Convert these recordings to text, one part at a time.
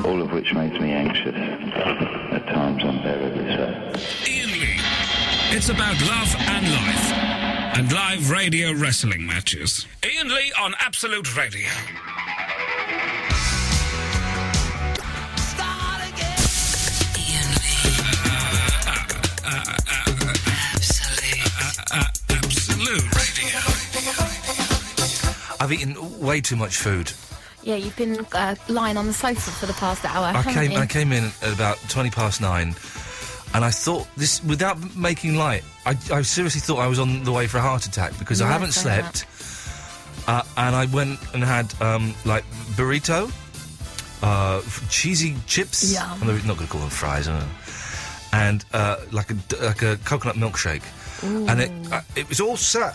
all of which makes me anxious. At times I'm bearably so. Iain Lee. It's about love and life. And live radio wrestling matches. Iain Lee on Absolute Radio. Start again. Iain Lee. Absolute Radio. I've eaten way too much food. Yeah, you've been lying on the sofa for the past hour, I came in at about 9:20, and I thought this, without making light, I seriously thought I was on the way for a heart attack because I haven't slept. And I went and had like burrito, cheesy chips. Yum. I'm not going to call them fries, and like a coconut milkshake. Ooh. And it was all sat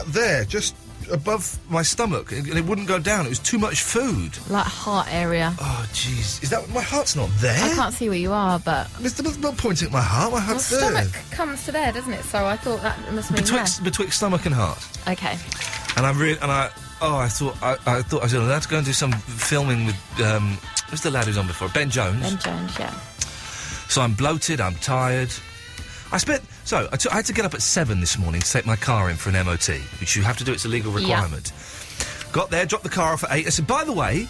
there, just above my stomach, and it wouldn't go down. It was too much food. Like heart area. Oh, jeez. Is that... My heart's not there? I can't see where you are, but... There's not pointing at my heart. My heart's there. Your stomach comes to there, doesn't it? So I thought that must mean Betwixt stomach and heart. Okay. And I thought I was allowed to go and do some filming with... who's the lad who's on before? Ben Jones. Ben Jones, yeah. So I'm bloated, I'm tired. I had to get up at 7 this morning to take my car in for an MOT, which you have to do, it's a legal requirement. Yeah. Got there, dropped the car off at 8. I said, by the way,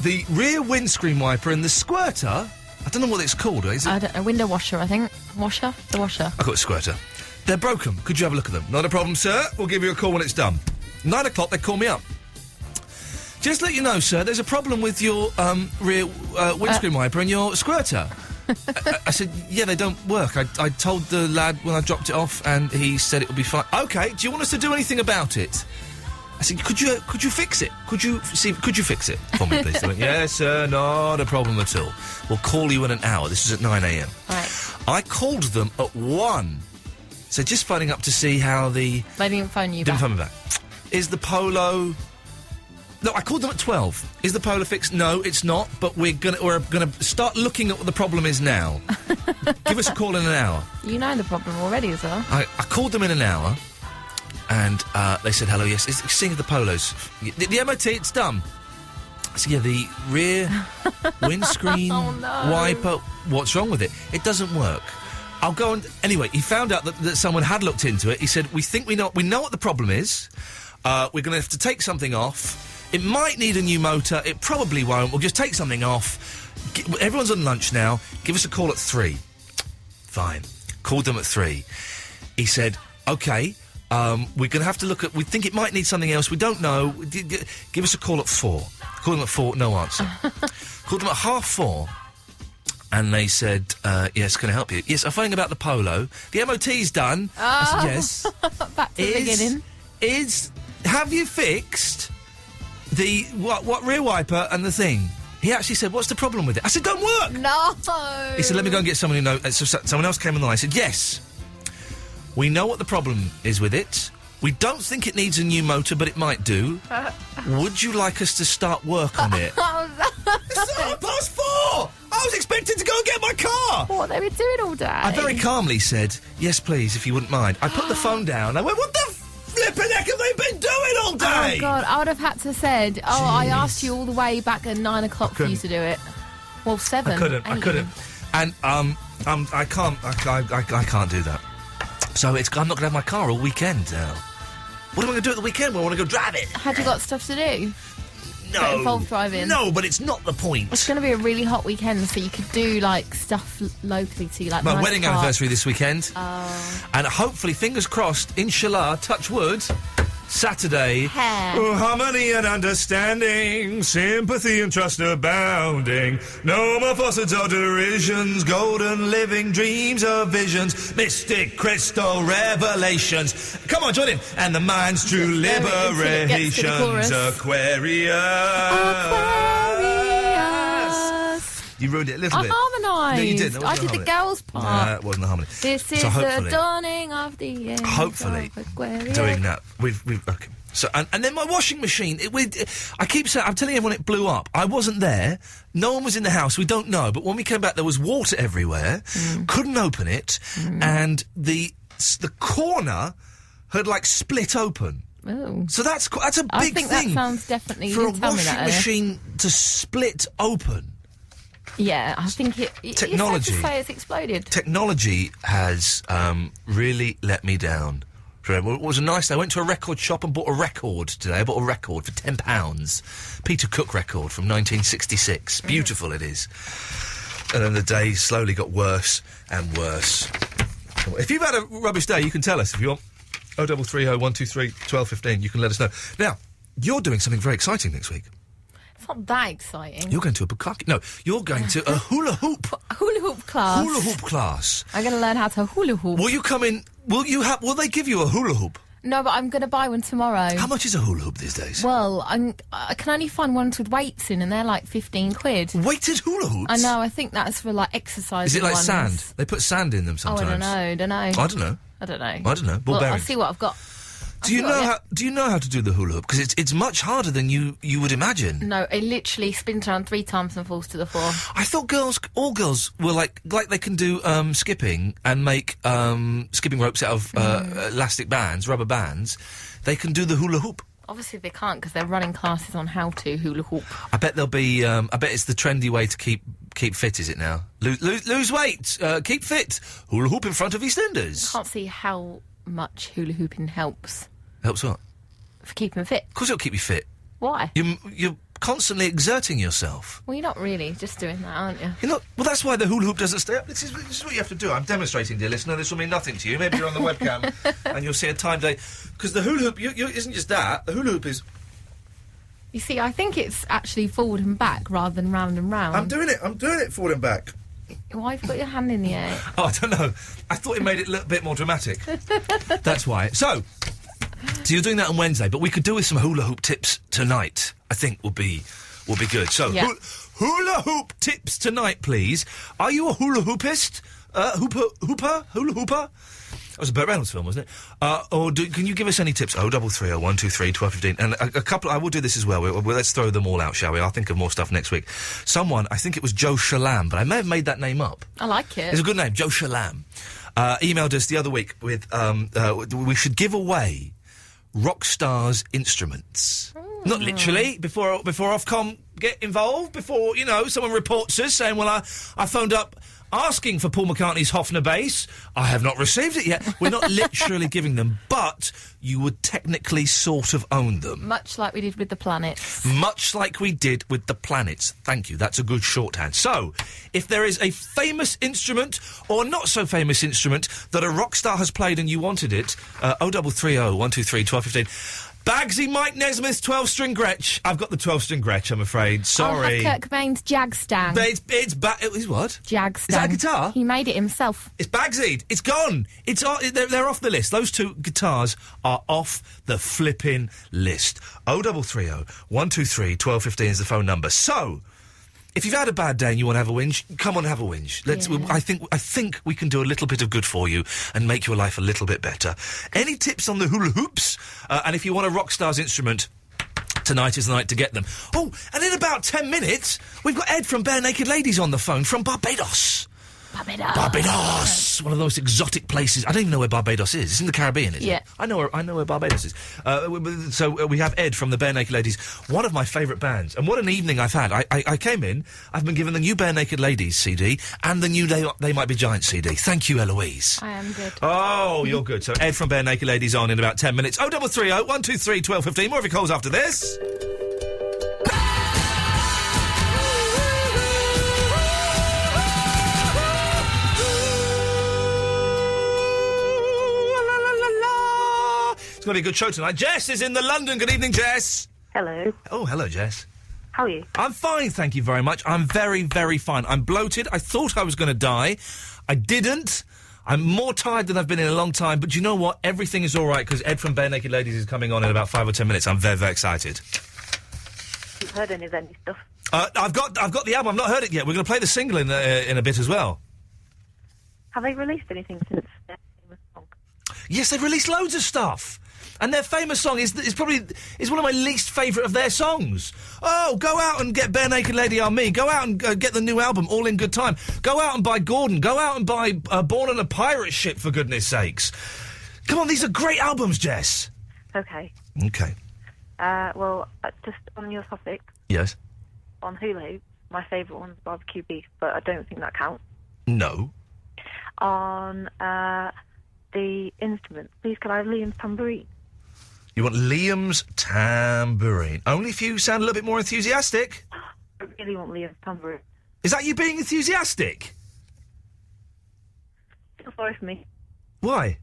the rear windscreen wiper and the squirter, I don't know what it's called. Is it? I don't know, window washer, I think. Washer? The washer. I got a squirter. They're broken. Could you have a look at them? Not a problem, sir. We'll give you a call when it's done. 9 o'clock, they call me up. Just to let you know, sir, there's a problem with your rear windscreen wiper and your squirter. I said, yeah, they don't work. I told the lad when I dropped it off, and he said it would be fine. OK, do you want us to do anything about it? I said, could you fix it? Could you fix it for me, please? They went, yes, sir, not a problem at all. We'll call you in an hour. This is at 9 a.m. Right. I called them at 1. So just phoning up to see how the... They didn't phone you back. Didn't phone me back. Is the Polo... No, I called them at 12. Is the Polo fixed? No, it's not, but we're gonna start looking at what the problem is now. Give us a call in an hour. You know the problem already as well. I called them in an hour, and they said, hello, yes, seeing if the Polos... The MOT, it's done. So, yeah, the rear windscreen wiper, what's wrong with it? It doesn't work. I'll go and... Anyway, he found out that someone had looked into it. He said, we know what the problem is. We're going to have to take something off. It might need a new motor. It probably won't. We'll just take something off. Everyone's on lunch now. Give us a call at 3. Fine. Called them at 3. He said, OK, we're going to have to look at... We think it might need something else. We don't know. Give us a call at 4. Called them at 4. No answer. Called them at 4:30. And they said, yes, can I help you? Yes, I'm phoning about the Polo. The MOT's done. Oh. I said, yes. Back to the beginning. Have you fixed... the what rear wiper and the thing? He actually said, what's the problem with it? I said, don't work! No! He said, let me go and get someone who knows... So someone else came on the line. I said, yes, we know what the problem is with it. We don't think it needs a new motor, but it might do. Would you like us to start work on it? It's 4:30! I was expecting to go and get my car! What they were doing all day? I very calmly said, yes, please, if you wouldn't mind. I put the phone down. I went, what the flippin' heck have they been doing all day? Oh, God, I would have had to said, I asked you all the way back at 9 o'clock for you to do it. Well, 7. I couldn't. And, I can't do that. So I'm not going to have my car all weekend now. What am I going to do at the weekend? Well, I want to go drive it. Had you got stuff to do? No. That involved driving? No, but it's not the point. It's going to be a really hot weekend, so you could do, like, stuff locally to you, like my nice wedding park. anniversary this weekend. Oh. And hopefully, fingers crossed, inshallah, touch wood, Saturday. Oh, harmony and understanding, sympathy and trust abounding. No more falsehoods or derisions, golden living dreams of visions, mystic crystal revelations. Come on, join in. And the mind's true liberations. Aquarius. You ruined it a little bit. I harmonised. No, you didn't. I did the girls' part. Nah, it wasn't a harmony. This is the dawning of the end. Hopefully, of Aquarius. doing that. We've okay. So and then my washing machine. I keep saying, I'm telling everyone it blew up. I wasn't there. No one was in the house. We don't know. But when we came back, there was water everywhere. Couldn't open it, and the corner had like split open. Ooh. So that's a big thing. I think that sounds definitely... For a you tell me washing that, machine to split open. Yeah, I think Technology. You're safe to say it's exploded. Technology has really let me down. It was a nice day. I went to a record shop and bought a record today. I bought a record for £10. Peter Cook record from 1966. Beautiful it is. And then the day slowly got worse and worse. If you've had a rubbish day, you can tell us if you want. 0330 123 1215. You can let us know. Now, you're doing something very exciting next week. It's not that exciting. You're going to a bukkake. No, you're going to a hula hoop. Hula hoop class. Hula hoop class. I'm going to learn how to hula hoop. Will you come in? Will they give you a hula hoop? No, but I'm going to buy one tomorrow. How much is a hula hoop these days? Well, I can only find ones with weights in, and they're like 15 quid. Weighted hula hoops? I know. I think that's for like exercise. Is it like ones. sand? They put sand in them sometimes. Oh, I don't know. I don't know. Ball I'll bearings. see what I've got. Do you know how to do the hula hoop? Because it's much harder than you would imagine. No, it literally spins around 3 times and falls to the floor. I thought all girls were like they can do skipping and make skipping ropes out of elastic bands, rubber bands. They can do the hula hoop. Obviously they can't because they're running classes on how to hula hoop. I bet there'll be. I bet it's the trendy way to keep fit. Is it now? Lose weight, keep fit. Hula hoop in front of EastEnders. I can't see how much hula hooping helps. Helps what? For keeping fit. Of course it'll keep you fit. Why? You're constantly exerting yourself. Well, you're not really just doing that, aren't you? You're not. Well, that's why the hula hoop doesn't stay up. This is what you have to do. I'm demonstrating, dear listener. This will mean nothing to you. Maybe you're on the webcam and you'll see a time day. Because the hula hoop isn't just that. The hula hoop is... You see, I think it's actually forward and back rather than round and round. I'm doing it forward and back. Why have you got your hand in the air? Oh, I don't know. I thought it made it look a bit more dramatic. That's why. So you're doing that on Wednesday, but we could do with some hula hoop tips tonight. I think will be good. So yeah. Hula hoop tips tonight, please. Are you a hula hoopist? Hula hooper? That was a Burt Reynolds film, wasn't it? Can you give us any tips? 0330 123 1215. And a couple. I will do this as well. Let's throw them all out, shall we? I'll think of more stuff next week. Someone, I think it was Joe Shalam, but I may have made that name up. I like it. It's a good name, Joe Shalam. Emailed us the other week with we should give away rock stars' instruments. Not literally. Before Ofcom get involved. Before someone reports us saying, "Well, I phoned up asking for Paul McCartney's Hofner bass. I have not received it yet." We're not literally giving them, but you would technically sort of own them. Much like we did with the planets. Much like we did with the planets. Thank you. That's a good shorthand. So, if there is a famous instrument or not so famous instrument that a rock star has played and you wanted it, 0330 123 1215. Bagsy Mike Nesmith's 12-string Gretsch. I've got the 12-string Gretsch, I'm afraid. Sorry. I'll have Kurt Cobain's Jag-Stang. But it's what? Jag-Stang. Is that a guitar? He made it himself. It's Bagsied. It's gone. They're off the list. Those two guitars are off the flipping list. 0330 123 1215 is the phone number. So, if you've had a bad day and you want to have a whinge, come on, have a whinge. I think we can do a little bit of good for you and make your life a little bit better. Any tips on the hula hoops? And if you want a rock star's instrument, tonight is the night to get them. Oh, and in about 10 minutes, we've got Ed from Bare Naked Ladies on the phone from Barbados. Barbados! One of the most exotic places. I don't even know where Barbados is. It's in the Caribbean, isn't it? I know where Barbados is. So we have Ed from the Bare Naked Ladies, one of my favourite bands. And what an evening I've had. I came in, I've been given the new Bare Naked Ladies CD and the new They Might Be Giants CD. Thank you, Eloise. I am good. Oh, you're good. So Ed from Bare Naked Ladies on in about 10 minutes. 0330 123 1215. More of your calls after this. It's going to be a good show tonight. Jess is in the London. Good evening, Jess. Hello. Oh, hello, Jess. How are you? I'm fine, thank you very much. I'm very, very fine. I'm bloated. I thought I was going to die. I didn't. I'm more tired than I've been in a long time. But you know what? Everything is all right because Ed from Bare Naked Ladies is coming on in about 5 or 10 minutes. I'm very, very excited. You've heard any of any stuff? I've got the album. I've not heard it yet. We're going to play the single in a bit as well. Have they released anything since their famous song? Yes, they've released loads of stuff. And their famous song is one of my least favourite of their songs. Oh, go out and get Bare Naked Lady on Me. Go out and get the new album, All in Good Time. Go out and buy Gordon. Go out and buy Born on a Pirate Ship, for goodness sakes. Come on, these are great albums, Jess. Okay. Okay. Just on your topic, Yes. on hula hoops, my favourite one's barbecue beef, but I don't think that counts. No. On the instruments, please can I have Liam's tambourine? You want Liam's tambourine. Only if you sound a little bit more enthusiastic. I really want Liam's tambourine. Is that you being enthusiastic? Feel sorry for me. Why?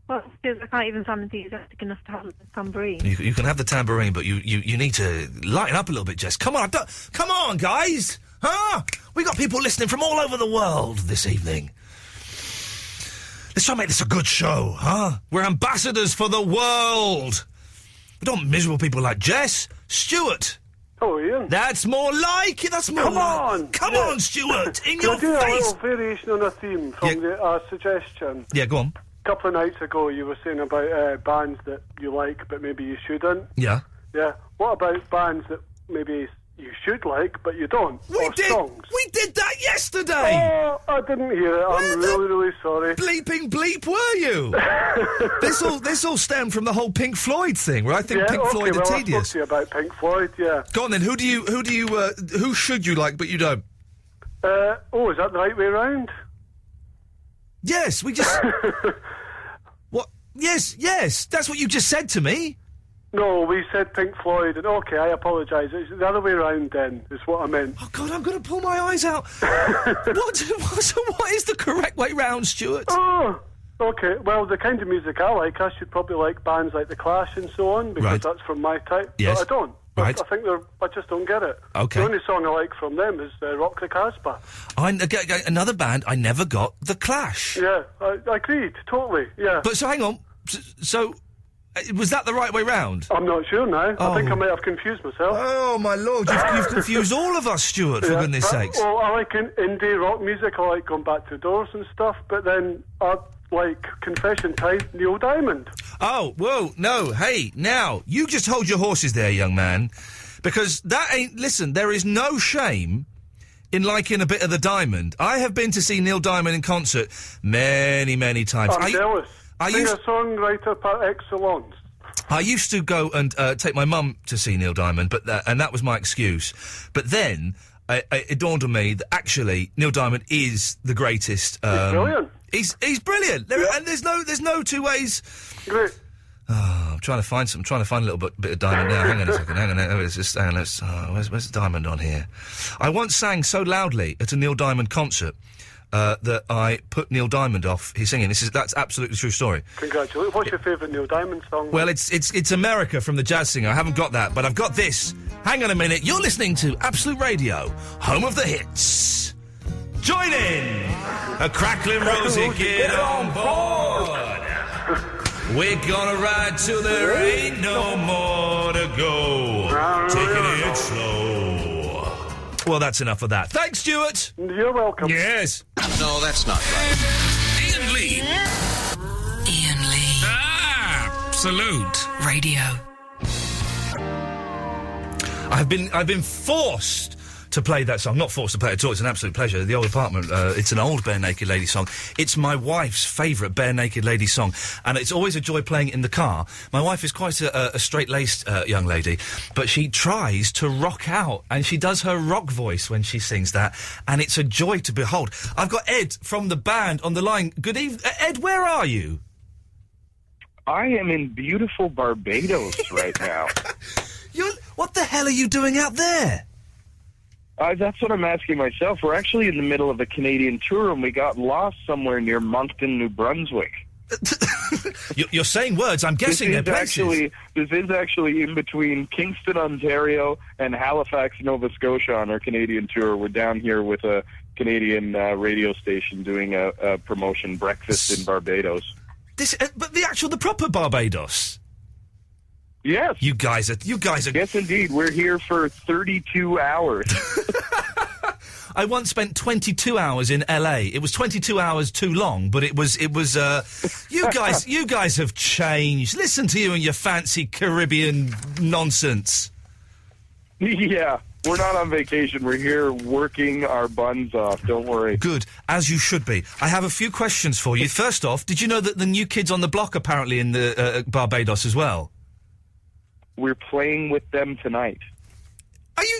Well, because I can't even sound enthusiastic enough to have the tambourine. You can have the tambourine, but you need to lighten up a little bit, Jess. Come on, come on, guys! Huh? We got people listening from all over the world this evening. Let's try and make this a good show, huh? We're ambassadors for the world. We don't want miserable people like Jess. Stuart. Oh, Ian. That's more like it. That's more Come like... on. Come on, Stuart. In your Can I do a face. little variation on a theme from the suggestion? Yeah, go on. A couple of nights ago, you were saying about bands that you like, but maybe you shouldn't. Yeah. Yeah. What about bands that maybe you should like, but you don't? Songs? We did that yesterday. Oh, I didn't hear it. I'm really sorry. Bleeping bleep were you? This all stemmed from the whole Pink Floyd thing, where I think Pink Floyd are tedious. I spoke to you about Pink Floyd, yeah. Go on then. Who should you like but you don't? Is that the right way round? Yes, we just. What? Yes. That's what you just said to me. No, we said Pink Floyd, and okay, I apologise. It's the other way round then, is what I meant. Oh, God, I'm going to pull my eyes out. What is the correct way round, Stuart? Oh, okay. Well, the kind of music I like, I should probably like bands like The Clash and so on, because that's from my type. Yes. But I don't. Right. I think I just don't get it. Okay. The only song I like from them is Rock the Casbah. Another band I never got, The Clash. Yeah, I agreed, totally, yeah. But so, hang on. So was that the right way round? I'm not sure now. Oh. I think I might have confused myself. Oh, my Lord, you've confused all of us, Stuart, for goodness sakes. Well, I like indie rock music, I like going back to Doors and stuff, but then I like Confession Time, Neil Diamond. Oh, whoa, no, hey, now, you just hold your horses there, young man, because that ain't... Listen, there is no shame in liking a bit of the Diamond. I have been to see Neil Diamond in concert many, many times. I'm jealous. Singer-songwriter par excellence. I used to go and take my mum to see Neil Diamond, and that was my excuse. But then it dawned on me that actually Neil Diamond is the greatest. He's brilliant. He's brilliant, and there's no two ways. Great. Oh, I'm trying to find a little bit of Diamond now. Hang on a second. Where's the Diamond on here? I once sang so loudly at a Neil Diamond concert that I put Neil Diamond off his singing. That's absolutely true story. Congratulations. What's your favourite Neil Diamond song? Well, it's America from the Jazz Singer. I haven't got that, but I've got this. Hang on a minute. You're listening to Absolute Radio, home of the hits. Join in! A crackling rosy, get on board! We're gonna ride till there ain't no more to go. Taking it slow. Well, that's enough of that. Thanks, Stuart. You're welcome. Yes. No, that's not right. Iain Lee. Iain Lee. Absolute Radio. I've been forced to play that song. Not forced to play it at all. It's an absolute pleasure. The Old Apartment. It's an old Bare Naked Lady song. It's my wife's favourite Bare Naked Lady song, and it's always a joy playing it in the car. My wife is quite a straight-laced young lady, but she tries to rock out, and she does her rock voice when she sings that, and it's a joy to behold. I've got Ed from the band on the line. Good evening, Ed. Where are you? I am in beautiful Barbados right now. What the hell are you doing out there? That's what I'm asking myself. We're actually in the middle of a Canadian tour, and we got lost somewhere near Moncton, New Brunswick. You're saying words. I'm guessing they're places. This is actually in between Kingston, Ontario, and Halifax, Nova Scotia on our Canadian tour. We're down here with a Canadian radio station doing a promotion breakfast in Barbados. But the proper Barbados. Yes. You guys are... Yes, indeed. We're here for 32 hours. I once spent 22 hours in LA. It was 22 hours too long, but it was, you guys have changed. Listen to you and your fancy Caribbean nonsense. Yeah. We're not on vacation. We're here working our buns off. Don't worry. Good, as you should be. I have a few questions for you. First off, did you know that the New Kids on the Block apparently in the Barbados as well? we're playing with them tonight. Are you?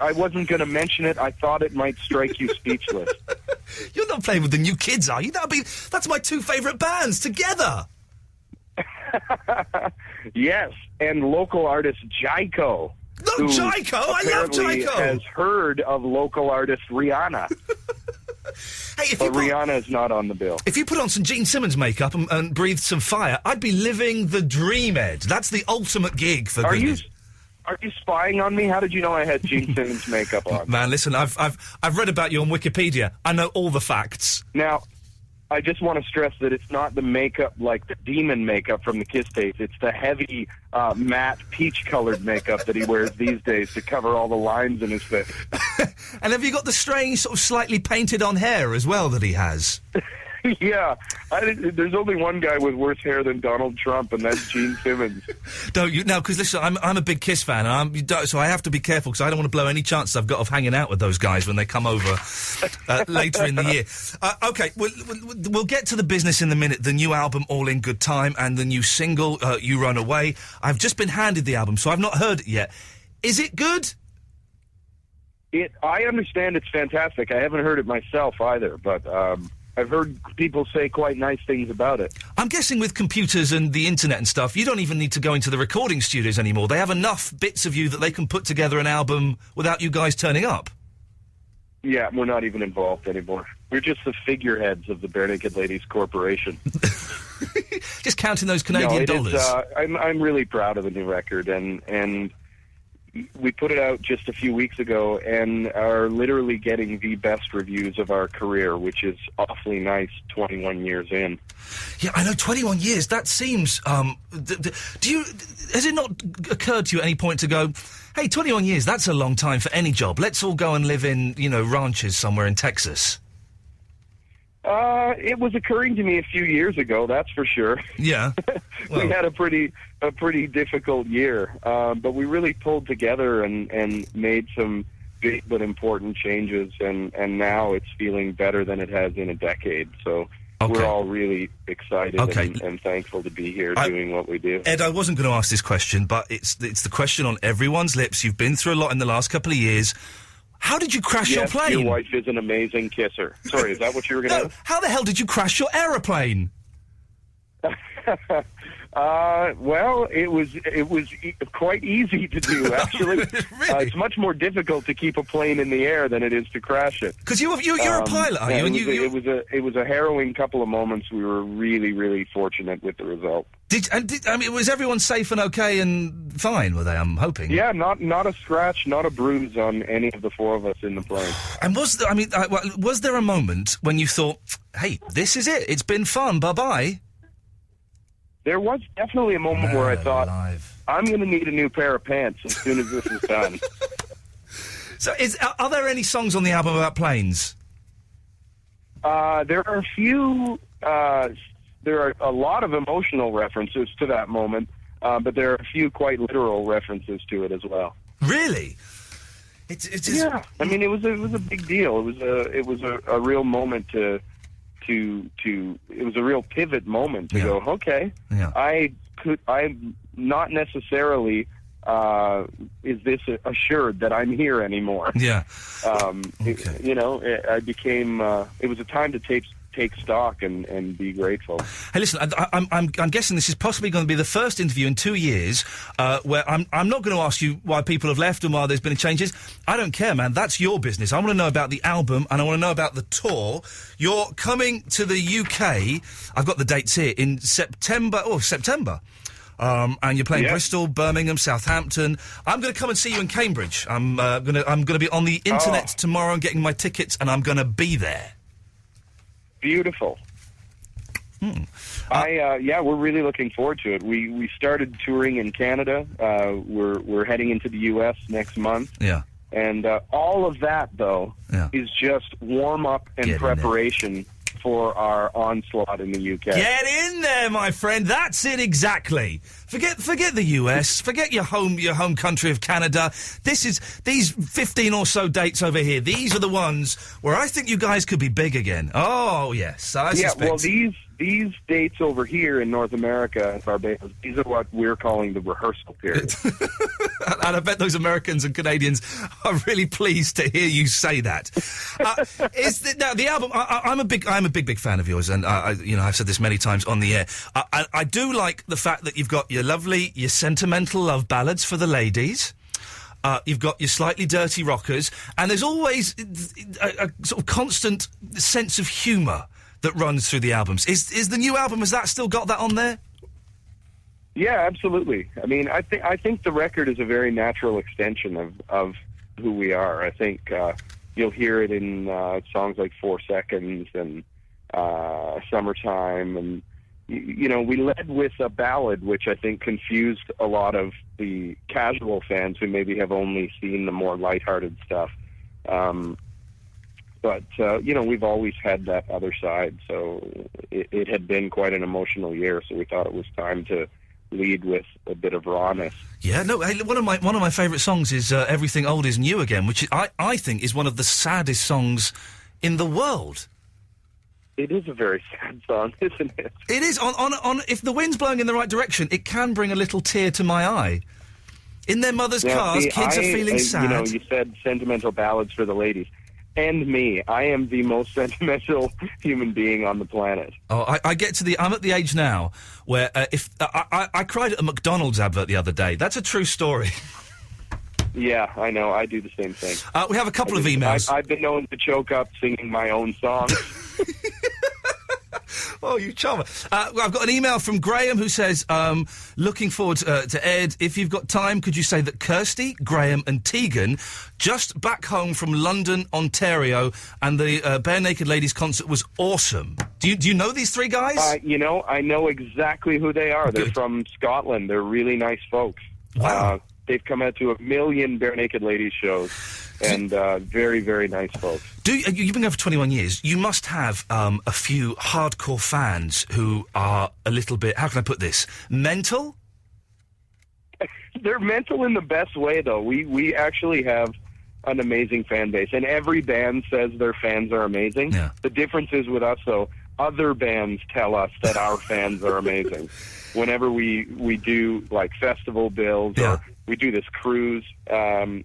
I wasn't going to mention it. I thought it might strike you speechless. You're not playing with the New Kids, are you? That's my two favourite bands together. Yes, and local artist Jaiko. No, Jaiko! I love Jaiko! Has heard of local artist Rihanna. Hey, but Rihanna is not on the bill. If you put on some Gene Simmons makeup and breathed some fire, I'd be living the dream, Ed. That's the ultimate gig for goodness. Are you spying on me? How did you know I had Gene Simmons makeup on? Man, listen, I've read about you on Wikipedia. I know all the facts. Now, I just want to stress that it's not the makeup like the demon makeup from the Kiss tapes. It's the heavy, matte, peach-colored makeup that he wears these days to cover all the lines in his face. And have you got the strange, sort of slightly painted-on hair as well that he has? Yeah. There's only one guy with worse hair than Donald Trump, and that's Gene Simmons. Don't you? No, because listen, I'm a big Kiss fan, and so I have to be careful because I don't want to blow any chances I've got of hanging out with those guys when they come over later in the year. Okay, we'll get to the business in a minute. The new album, All in Good Time, and the new single, You Run Away. I've just been handed the album, so I've not heard it yet. Is it good? I understand it's fantastic. I haven't heard it myself either, but I've heard people say quite nice things about it. I'm guessing with computers and the internet and stuff, you don't even need to go into the recording studios anymore. They have enough bits of you that they can put together an album without you guys turning up. Yeah, we're not even involved anymore. We're just the figureheads of the Bare Naked Ladies Corporation. Just counting those Canadian dollars. I'm really proud of the new record, and we put it out just a few weeks ago and are literally getting the best reviews of our career, which is awfully nice 21 years in. Yeah, I know, 21 years. That seems... has it not occurred to you at any point to go, hey, 21 years, that's a long time for any job. Let's all go and live in, ranches somewhere in Texas. It was occurring to me a few years ago, that's for sure. Yeah. Well. We had a pretty difficult year, but we really pulled together and made some big but important changes, and now it's feeling better than it has in a decade. So we're all really excited and thankful to be here doing what we do. Ed, I wasn't going to ask this question, but it's the question on everyone's lips. You've been through a lot in the last couple of years. How did you crash your plane? Your wife is an amazing kisser. Sorry, is that what you were going to ask? How the hell did you crash your aeroplane? Well, it was quite easy to do, actually. Really? It's much more difficult to keep a plane in the air than it is to crash it. Because you're a pilot, are you? It was a harrowing couple of moments. We were really, really fortunate with the result. Was everyone safe and okay and fine? Were they? I'm hoping. Yeah, not a scratch, not a bruise on any of the four of us in the plane. And was there a moment when you thought, "Hey, this is it. It's been fun. Bye bye." There was definitely a moment where I thought, I'm going to need a new pair of pants as soon as this is done. So, are there any songs on the album about planes? There are a few. There are a lot of emotional references to that moment, but there are a few quite literal references to it as well. Really? Yeah. I mean, it was a big deal. It was a real moment to. It was a real pivot moment to go, okay, I'm not necessarily, is this assured that I'm here anymore? Yeah. I became, it was a time to take stock and be grateful. Hey, listen, I'm guessing this is possibly going to be the first interview in 2 years where I'm not going to ask you why people have left and why there's been changes. I don't care, man. That's your business. I want to know about the album and I want to know about the tour. You're coming to the UK. I've got the dates here in September. And you're playing Bristol, Birmingham, Southampton. I'm going to come and see you in Cambridge. I'm going to be on the internet tomorrow and getting my tickets, and I'm going to be there. Beautiful. We're really looking forward to it. We started touring in Canada. We're heading into the U.S. next month. Yeah. And all of that, though, is just warm-up and preparation for our onslaught in the UK. Get in there, my friend. That's it exactly. Forget the US. Forget your home country of Canada. These 15 or so dates over here. These are the ones where I think you guys could be big again. Oh yes, I suspect. Well, these dates over here in North America and Barbados, these are what we're calling the rehearsal period. And I bet those Americans and Canadians are really pleased to hear you say that. Now the album? I'm a big fan of yours, and I've said this many times on the air. I do like the fact that you've got your sentimental love ballads for the ladies. You've got your slightly dirty rockers, and there's always a sort of constant sense of humour that runs through the albums. Is the new album, has that still got that on there? Yeah, absolutely. I mean, I think the record is a very natural extension of who we are. I think you'll hear it in songs like 4 Seconds and Summertime, and we led with a ballad, which I think confused a lot of the casual fans who maybe have only seen the more lighthearted stuff. But we've always had that other side, so it had been quite an emotional year, so we thought it was time to lead with a bit of rawness. Yeah, no, one of my favourite songs is Everything Old Is New Again, which I think is one of the saddest songs in the world. It is a very sad song, isn't it? It is. On if the wind's blowing in the right direction, it can bring a little tear to my eye. In their mother's cars, kids are feeling sad. You said sentimental ballads for the ladies. And me. I am the most sentimental human being on the planet. Oh, I'm at the age now where I cried at a McDonald's advert the other day. That's a true story. Yeah, I know. I do the same thing. We have a couple of emails. I've been known to choke up singing my own songs. Oh, you charmer. I've got an email from Graham who says, looking forward to Ed. If you've got time, could you say that Kirsty, Graham and Tegan just back home from London, Ontario, and the Bare Naked Ladies concert was awesome. Do you know these three guys? I know exactly who they are. They're from Scotland. They're really nice folks. Wow. They've come out to 1 million Bare Naked Ladies shows. And very, very nice folks. You've been going for 21 years. You must have a few hardcore fans who are a little bit, how can I put this, mental? They're mental in the best way, though. We actually have an amazing fan base, and every band says their fans are amazing. Yeah. The difference is with us, though, other bands tell us that our fans are amazing. Whenever we do, like, festival bills or we do this cruise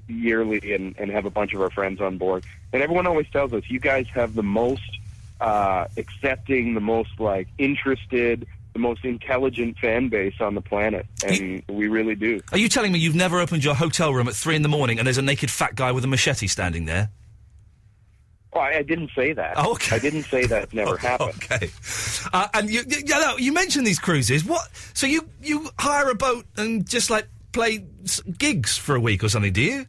yearly and have a bunch of our friends on board. And everyone always tells us, you guys have the most accepting, the most, like, interested, the most intelligent fan base on the planet. And we really do. Are you telling me you've never opened your hotel room at 3 a.m. and there's a naked fat guy with a machete standing there? Oh, I didn't say that. Oh, okay. I didn't say that never happened. Okay. And you mentioned these cruises. What? So you hire a boat and just, like, play gigs for a week or something, do you?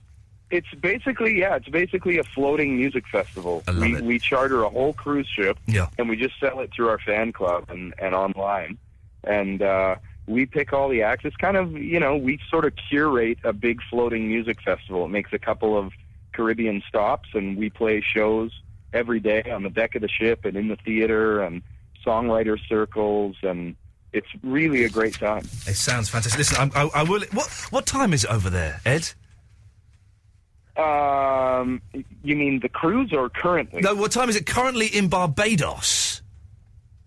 It's basically a floating music festival. I love it. We charter a whole cruise ship, Yeah. and we just sell it through our fan club and online. And we pick all the acts. It's kind of, we sort of curate a big floating music festival. It makes a couple of Caribbean stops, and we play shows every day on the deck of the ship and in the theater and songwriter circles, and it's really a great time. It sounds fantastic. Listen, I will. What time is it over there, Ed? You mean the cruise or currently? No, what time is it currently in Barbados?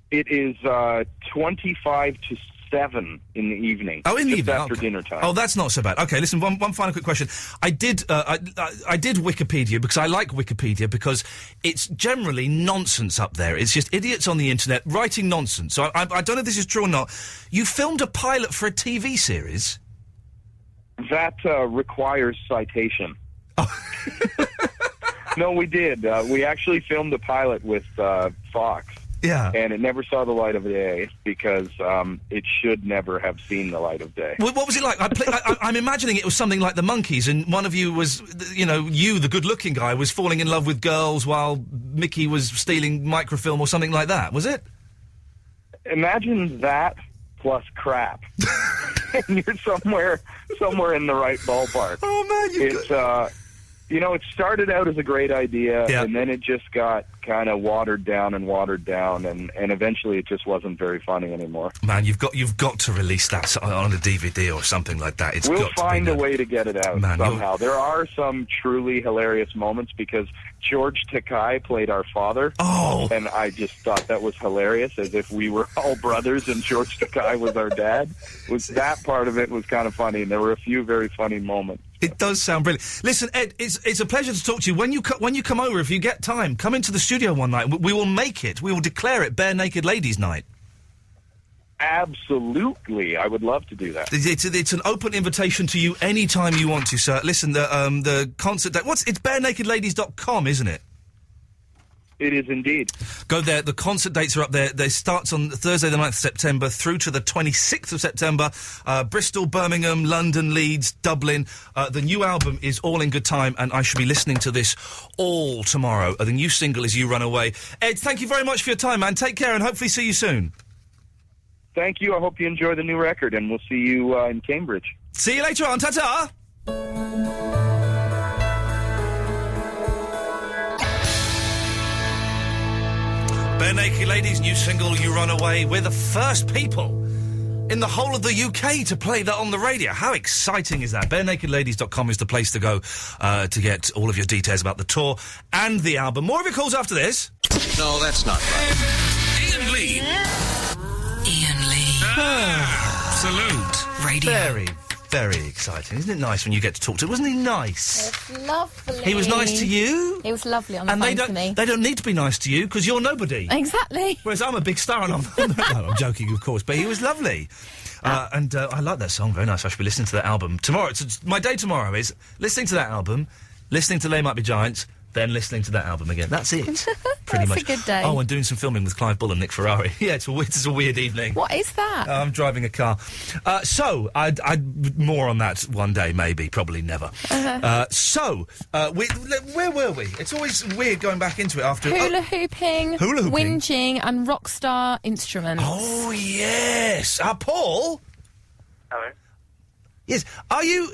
It is 25 to 7 in the evening. Oh, in the just evening after dinner time. Oh, that's not so bad. Okay, listen. One final quick question. I did Wikipedia because I like Wikipedia because it's generally nonsense up there. It's just idiots on the internet writing nonsense. So I don't know if this is true or not. You filmed a pilot for a TV series. That requires citation. No, we did. We actually filmed a pilot with Fox. Yeah. And it never saw the light of day because it should never have seen the light of day. What was it like? I'm imagining it was something like the Monkees, and one of you was, you, the good-looking guy, was falling in love with girls while Mickey was stealing microfilm or something like that, was it? Imagine that plus crap. And you're somewhere in the right ballpark. Oh, man, You know, it started out as a great idea, and then it just got kind of watered down, and eventually it just wasn't very funny anymore. Man, you've got to release that on a DVD or something like that. We'll find a way to get it out somehow. There are some truly hilarious moments because George Takei played our father. Oh. And I just thought that was hilarious, as if we were all brothers and George Takei was our dad. That part of it was kind of funny, and there were a few very funny moments. It does sound brilliant. Listen, Ed, it's a pleasure to talk to you. When you come over, if you get time, come into the studio one night. We will make it. We will declare it Bare Naked Ladies Night. Absolutely, I would love to do that. It's an open invitation to you any time you want to, sir. Listen, the concert date. It's barenakedladies.com, isn't it? It is indeed. Go there. The concert dates are up there. They starts on Thursday the 9th of September through to the 26th of September. Bristol, Birmingham, London, Leeds, Dublin. The new album is All in Good Time, and I should be listening to this all tomorrow. The new single is You Run Away. Ed, thank you very much for your time, man. Take care and hopefully see you soon. Thank you. I hope you enjoy the new record, and we'll see you in Cambridge. See you later on. Ta-ta! Bare Naked Ladies' new single, You Run Away. We're the first people in the whole of the UK to play that on the radio. How exciting is that? BareNakedLadies.com is the place to go to get all of your details about the tour and the album. More of your calls after this. No, that's not right. Ian Lee. Ian Lee. Salute. Radio. Very, very exciting. Isn't it nice when you get to talk to him? Wasn't he nice? It was lovely. He was nice to you? He was lovely on the And phone to me. they don't need to be nice to you because you're nobody. Exactly. Whereas I'm a big star and I'm... No, I'm joking, of course, but he was lovely. And I like that song, very nice. I should be listening to that album. Tomorrow, my day tomorrow is listening to that album, listening to They Might Be Giants, then listening to that album again. That's it. Pretty much. That's a good day. Oh, and doing some filming with Clive Bull and Nick Ferrari. Yeah, it's a weird evening. What is that? I'm driving a car. So, I'd more on that one day, maybe, probably never. Where were we? It's always weird going back into it after... Hula hooping, whinging, and rock star instruments. Oh, yes. Paul? Hello. Yes. Are you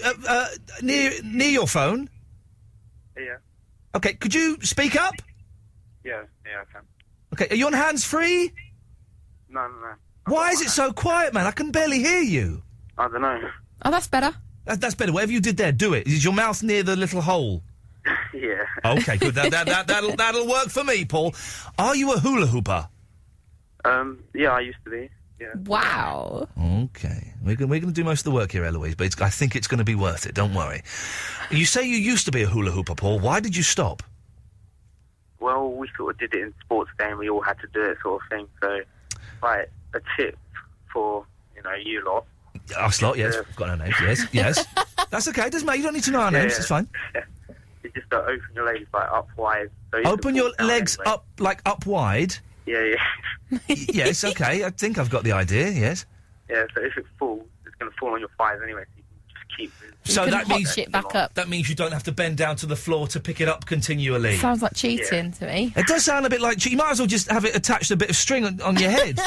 near your phone? Yeah. Okay, could you speak up? Yeah, I can. Okay, are you on hands-free? No. Why is it so quiet, man? I can barely hear you. I don't know. Oh, that's better. That's better. Whatever you did there, do it. Is your mouth near the little hole? Yeah. Okay, good. That'll work for me, Paul. Are you a hula hooper? Yeah, I used to be. Yeah. Wow. Okay. We're going to do most of the work here, Eloise, but I think it's going to be worth it. Don't worry. You say you used to be a hula hooper, Paul. Why did you stop? Well, we sort of did it in sports game. We all had to do it, sort of thing. So, like a tip for you lot. Us lot, yes. We've got our names. Yes. That's okay. Doesn't matter. You don't need to know our names. It's fine. Yeah. You just open your legs like up wide. So open your legs up wide. Yeah. Yes. Okay. I think I've got the idea. Yes. Yeah. So if it falls, it's going to fall on your thighs anyway. So you can just keep. So that means it back up. That means you don't have to bend down to the floor to pick it up continually. Sounds like cheating to me. It does sound a bit like cheating. You might as well just have it attached to a bit of string on your head,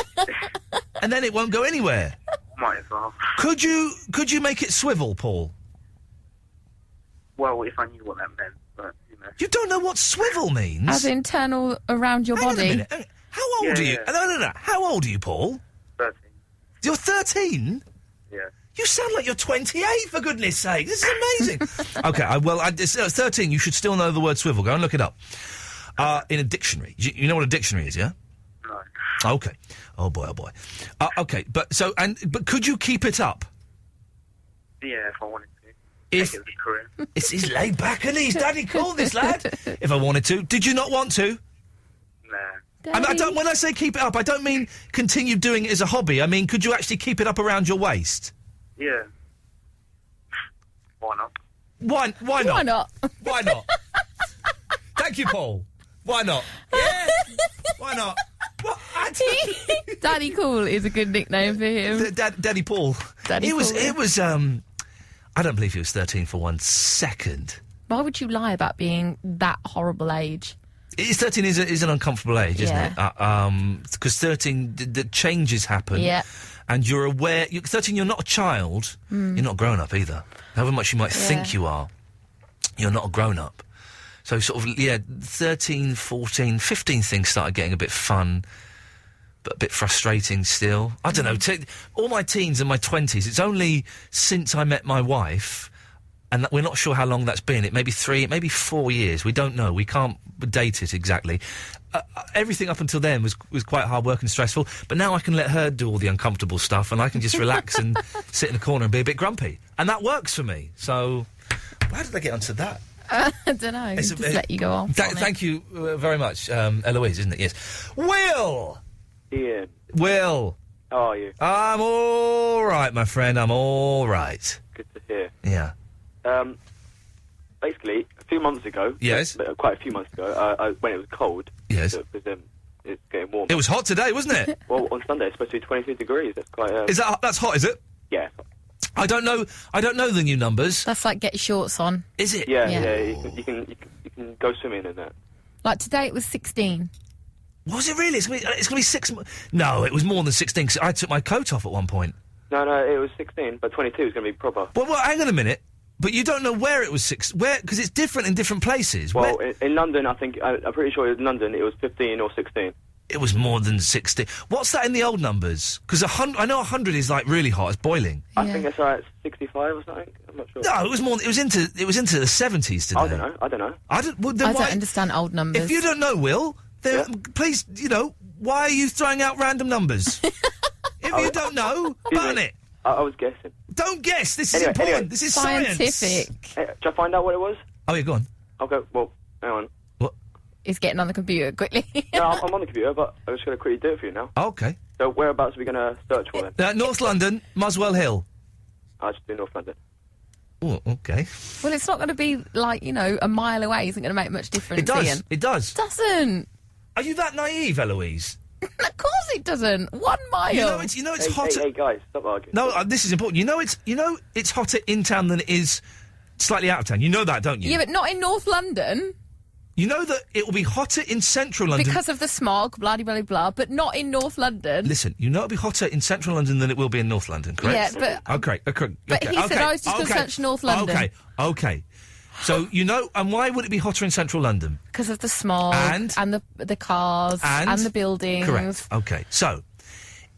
and then it won't go anywhere. Might as well. Could you make it swivel, Paul? Well, if I knew what that meant, but You don't know what swivel means? As internal around your body. Hang on a minute. How old are you? No. How old are you, Paul? 13. You're 13? Yeah. You sound like you're 28, for goodness sake. This is amazing. Okay, 13, you should still know the word swivel. Go and look it up. In a dictionary. You know what a dictionary is, yeah? No. Okay. Oh, boy. Okay, but could you keep it up? Yeah, if I wanted to. He's laid back, and he's daddy cool, this lad. If I wanted to. Did you not want to? Nah. When I say keep it up, I don't mean continue doing it as a hobby. I mean, could you actually keep it up around your waist? Yeah. Why not? Why not? Why not? Why not? Thank you, Paul. Why not? Yeah. Why not? What? Daddy Cool is a good nickname for him. Daddy Paul. Daddy Paul. It was. I don't believe he was 13 for 1 second. Why would you lie about being that horrible age? 13 is an uncomfortable age, isn't it? Because 13, the changes happen. Yeah. And you're aware... 13, you're not a child. You're not grown up either. However much you might think you are. you're not a grown-up. So sort of, 13, 14, 15 things started getting a bit fun, but a bit frustrating still. I don't know, all my teens and my 20s, it's only since I met my wife, and we're not sure how long that's been. It may be 3, it may be 4 years. We don't know. We can't date it exactly. Everything up until then was quite hard work and stressful, but now I can let her do all the uncomfortable stuff, and I can just relax and sit in a corner and be a bit grumpy. And that works for me. So, how did I get onto that? I don't know. Just let you go on. Thank you very much, Eloise, isn't it? Yes. Will! Ian. Will! How are you? I'm all right, my friend. I'm all right. Good to hear. Yeah. Basically, a few months ago... Yes? Quite a few months ago, when it was cold... Yes. Because it's getting warm. It was hot today, wasn't it? Well, on Sunday it's supposed to be 23 degrees. That's quite... That's hot, is it? Yeah. I don't know the new numbers. That's like get your shorts on. Is it? Yeah. You can go swimming in that. Like today it was 16. Was it really? It's gonna be 6... No, it was more than 16, 'cause I took my coat off at one point. No, it was 16, but 22 is going to be proper. Well, hang on a minute. But you don't know where it was 6... Where? Because it's different in different places. Well, in London, I think... I'm pretty sure in London it was 15 or 16. It was more than 60. What's that in the old numbers? Because I know 100 is like really hot. It's boiling. Yeah. I think it's like 65 or something. I'm not sure. No, it was more. It was into the 70s today. I don't know. I don't understand old numbers. If you don't know, Will, then please, why are you throwing out random numbers? If you don't know, burn it. I was guessing. Don't guess. This is important. Anyway. This is scientific. science. Hey, should I find out what it was? Oh, yeah, go on. Okay, well, hang on. What? He's getting on the computer quickly. No, I'm on the computer, but I'm just going to quickly do it for you now. Okay. So whereabouts are we going to search for then? North London, Muswell Hill. I'll just do North London. Oh, okay. Well, it's not going to be like, a mile away. Isn't going to make much difference, It does. Ian. It does. It doesn't. Are you that naive, Eloise? Of course it doesn't. 1 mile. It's hotter. Hey, guys, stop arguing. No, this is important. It's hotter in town than it is slightly out of town. You know that, don't you? Yeah, but not in North London. You know that it will be hotter in central London... Because of the smog, blah, blah, blah, but not in North London. Listen, you know it'll be hotter in central London than it will be in North London, correct? Yeah, but... Okay. But he said I was just going to search North London. Okay. So, and why would it be hotter in central London? Because of the smog... And the cars... And the buildings... Correct. Okay. So,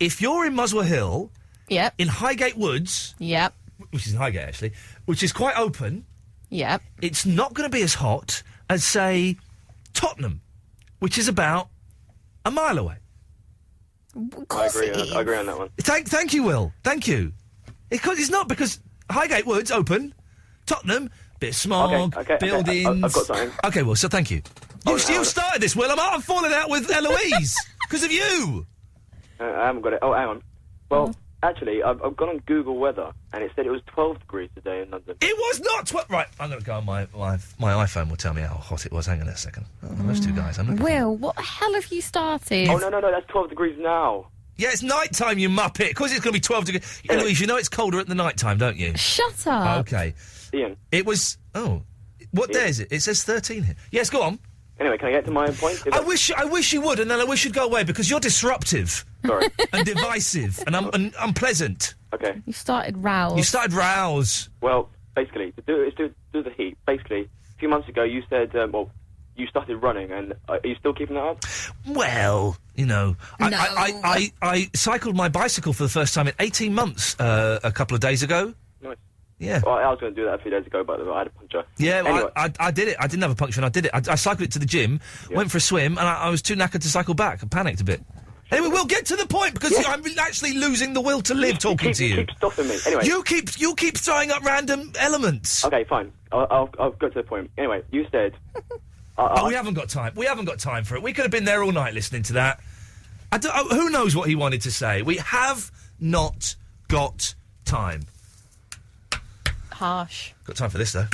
if you're in Muswell Hill... Yep. In Highgate Woods... Yep. Which is in Highgate, actually. Which is quite open... Yep. It's not going to be as hot as, say, Tottenham, which is about a mile away. I agree on that one. Thank you, Will. Thank you. It's not because Highgate Woods open, Tottenham, bit of smog, buildings. I've got something. Okay, Will. So thank you. You started this, Will. I'm falling out with Eloise because of you. I haven't got it. Oh, hang on. Well. Actually, I've gone on Google Weather, and it said it was 12 degrees today in London. It was not 12... Right, I'm going to go on my iPhone will tell me how hot it was. Hang on a second. Oh, those two guys. Will, what the hell have you started? Oh, no, that's 12 degrees now. Yeah, it's night time, you muppet. Of course it's going to be 12 degrees. Eloise, you know it's colder at the night time, don't you? Shut up. Okay. Ian. It was... Oh. What day is it? It says 13 here. Yes, go on. Anyway, can I get to my point? I wish you would, and then I wish you'd go away, because you're disruptive. Sorry. And divisive, and unpleasant. Okay. You started rouse. Well, basically, to do the heat, basically, a few months ago you said, you started running, and are you still keeping that up? Well, I cycled my bicycle for the first time in 18 months a couple of days ago. Nice. Yeah. Well, I was going to do that a few days ago, but I had a puncture. Yeah, well, anyway. I did it. I didn't have a puncture, and I did it. I cycled it to the gym, went for a swim, and I was too knackered to cycle back. I panicked a bit. Anyway, we'll get to the point, because I'm actually losing the will to live talking to you. You keep stopping me. Anyway. You keep throwing up random elements. Okay, fine. I'll go to the point. Anyway, you said... we haven't got time. We haven't got time for it. We could have been there all night listening to that. Who knows what he wanted to say? We have not got time. Harsh. Got time for this, though.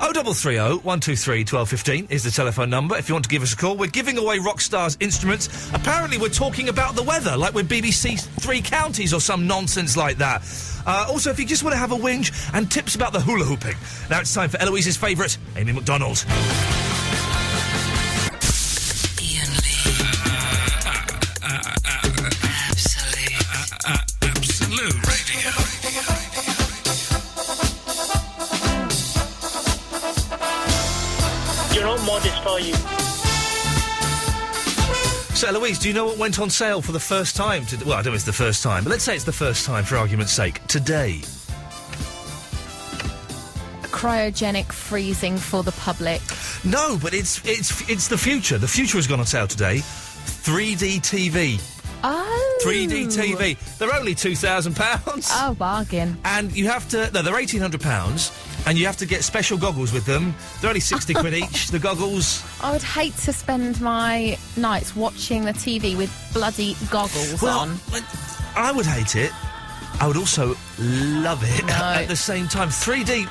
0330 123 1215 is the telephone number if you want to give us a call. We're giving away Rockstar's instruments. Apparently we're talking about the weather, like we're BBC Three Counties or some nonsense like that. Also, if you just want to have a whinge and tips about the hula hooping. Now it's time for Eloise's favourite, Amy McDonald. Iain Lee. Absolute Radio. You're not modest, are you? So, Eloise, do you know what went on sale for the first time? Well, I don't know if it's the first time, but let's say it's the first time, for argument's sake, today. Cryogenic freezing for the public. No, but it's the future. The future has gone on sale today. 3D TV. Oh. 3D TV. They're only £2,000. Oh, bargain. And you have to... No, they're £1,800, and you have to get special goggles with them. They're only 60 quid each, the goggles. I would hate to spend my nights watching the TV with bloody goggles on. I would hate it. I would also love it at the same time. 3D...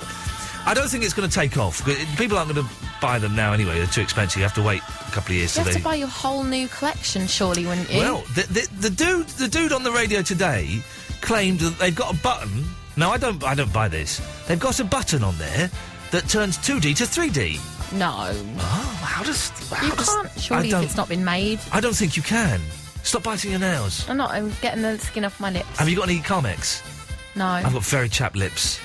I don't think it's going to take off. People aren't going to buy them now anyway. They're too expensive. You have to wait a couple of years. You have to buy your whole new collection, surely, wouldn't you? Well, the dude on the radio today claimed that they've got a button. Now, I don't buy this. They've got a button on there that turns 2D to 3D. No. Oh, how does... You can't, surely, if it's not been made. I don't think you can. Stop biting your nails. I'm not. I'm getting the skin off my lips. Have you got any Carmex? No. I've got very chapped lips.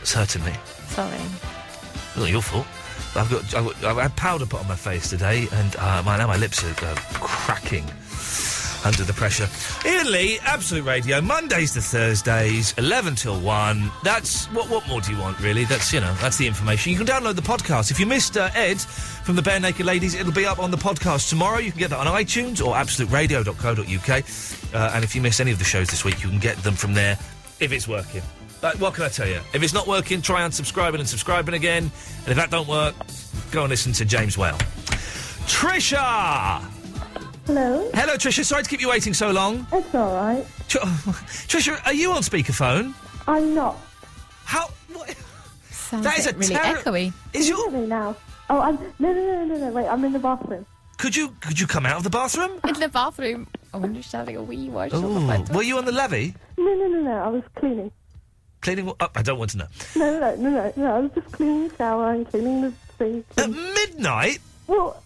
It's hurting me. Sorry. It's not your fault. I've had powder put on my face today, and now my lips are cracking under the pressure. Iain Lee, Absolute Radio, Mondays to Thursdays, 11 till 1. That's... What more do you want, really? That's, that's the information. You can download the podcast. If you missed Ed from the Bare Naked Ladies, it'll be up on the podcast tomorrow. You can get that on iTunes or absoluteradio.co.uk. And if you missed any of the shows this week, you can get them from there if it's working. But what can I tell you? If it's not working, try unsubscribing and subscribing again. And if that don't work, go and listen to James Whale. Trisha! Hello? Hello, Trisha. Sorry to keep you waiting so long. It's all right. Trisha, are you on speakerphone? I'm not. How? What? Sounds that is a really echoey. Is you hear me now? Oh, No. Wait, I'm in the bathroom. Could you come out of the bathroom? In the bathroom. I wonder if she's having a wee wash. Were you on the levee? No. I was cleaning. Cleaning what? Oh, I don't want to know. No. I was just cleaning the shower and cleaning the sink. At midnight? Well,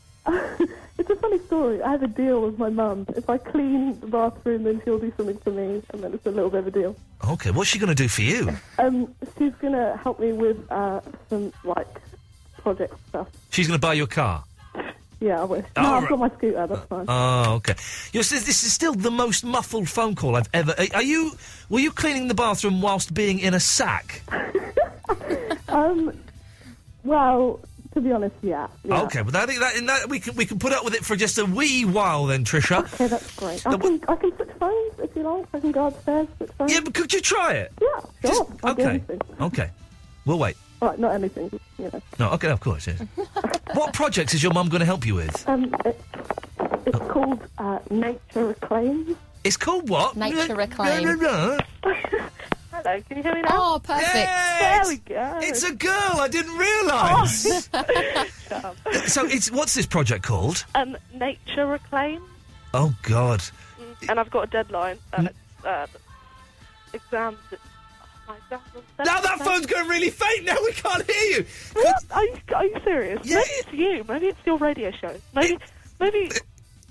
it's a funny story. I have a deal with my mum. If I clean the bathroom, then she'll do something for me, and then it's a little bit of a deal. Okay, what's she going to do for you? She's going to help me with some, project stuff. She's going to buy you a car? Yeah, I wish. No, I've got my scooter, that's fine. Oh, okay. This is still the most muffled phone call I've ever... Were you cleaning the bathroom whilst being in a sack? Well, to be honest, yeah. Okay, but I think that we can put up with it for just a wee while then, Trisha. Okay, that's great. I can switch phones if you like. I can go upstairs, switch phones. Yeah, but could you try it? Yeah, sure. I'll do Okay. anything. Okay. We'll wait. All right, not anything, No, okay, of course, yes. What projects is your mum going to help you with? It's called Nature Reclaims. It's called what? Nature Reclaims. Hello, can you hear me now? Oh, perfect. There we go. It's a girl, I didn't realise. So what's this project called? Nature Reclaims. Oh, God. And I've got a deadline. And it's exams. My exams on Now that phone's going really faint now, we can't hear you. What? Are you serious? Yeah. Maybe it's you. Maybe it's your radio show. Maybe...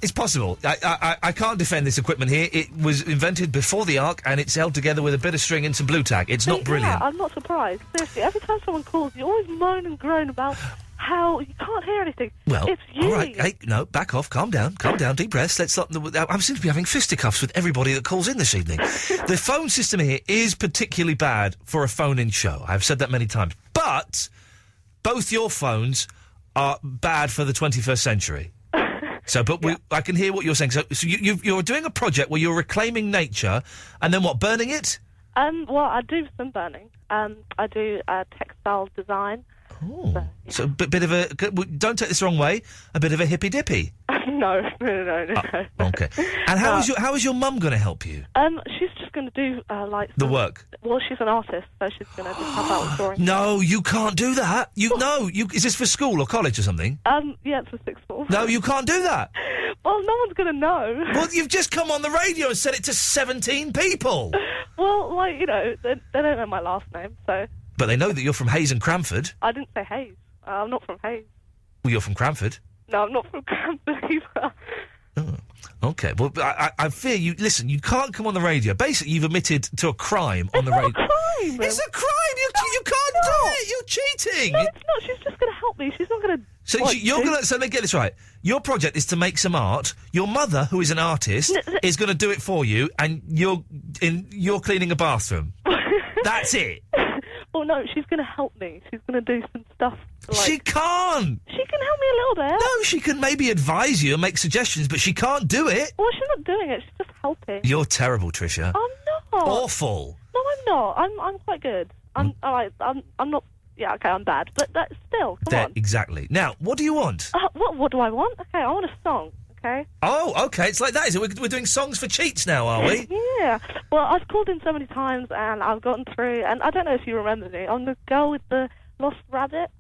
It's possible. I can't defend this equipment here. It was invented before the Ark, and it's held together with a bit of string and some blue tack. It's not brilliant. Yeah, I'm not surprised. Seriously, every time someone calls, you always moan and groan about how you can't hear anything. Well, it's you. all right. Hey, no, back off. Calm down. Deep breaths. Let's not... I seem to be having fisticuffs with everybody that calls in this evening. The phone system here is particularly bad for a phone-in show. I've said that many times. But both your phones are bad for the 21st century. So, I can hear what you're saying. So you're doing a project where you're reclaiming nature, and then what? Burning it? Well, I do some burning. I do textile design. Oh, so a bit of a... Don't take this the wrong way. A bit of a hippy dippy. No. Okay. And how is your mum going to help you? She's just going to do the work. Well, she's an artist, so she's going to just help out with drawing. No, you can't do that. Is this for school or college or something? Yeah, it's for sixth form. No, you can't do that. Well, no one's going to know. Well, you've just come on the radio and said it to 17 people. Well, they don't know my last name, so... But they know that you're from Hayes and Cranford. I didn't say Hayes. I'm not from Hayes. Well, you're from Cranford. No, I'm not from Cranford either. Oh, okay. Well, I fear you... Listen, you can't come on the radio. Basically, you've admitted to a crime on the radio. It's not a crime! It's a crime! You can't do it. You're cheating. No, it's not. She's just going to help me. She's not going to... So you're going to... So let me get this right. Your project is to make some art. Your mother, who is an artist, is going to do it for you, and you're cleaning a bathroom. That's it. Well, no, she's going to help me. She's going to do some stuff. She can't. She can help me a little bit. No, she can maybe advise you and make suggestions, but she can't do it. Well, she's not doing it. She's just helping. You're terrible, Tricia. I'm not. Awful. No, I'm not. I'm quite good. I'm not. Yeah, okay, I'm bad, but that's still. Come on. Exactly. Now, what do you want? What do I want? Okay, I want a song. Okay. Oh, okay. It's like that, is it? We're doing songs for cheats now, are we? Yeah. Well, I've called in so many times and I've gotten through, and I don't know if you remember me. I'm the girl with the lost rabbit.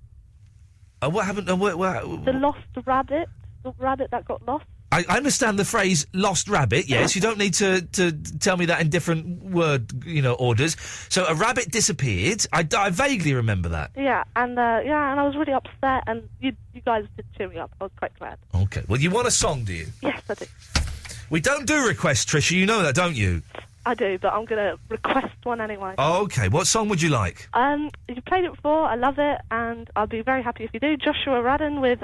What happened? The lost rabbit. The rabbit that got lost. I understand the phrase "lost rabbit." Yes, you don't need to tell me that in different word, orders. So a rabbit disappeared. I vaguely remember that. Yeah, and I was really upset, and you guys did cheer me up. I was quite glad. Okay. Well, you want a song, do you? Yes, I do. We don't do requests, Tricia. You know that, don't you? I do, but I'm going to request one anyway. Okay. What song would you like? You played it before. I love it, and I'll be very happy if you do. Joshua Radin with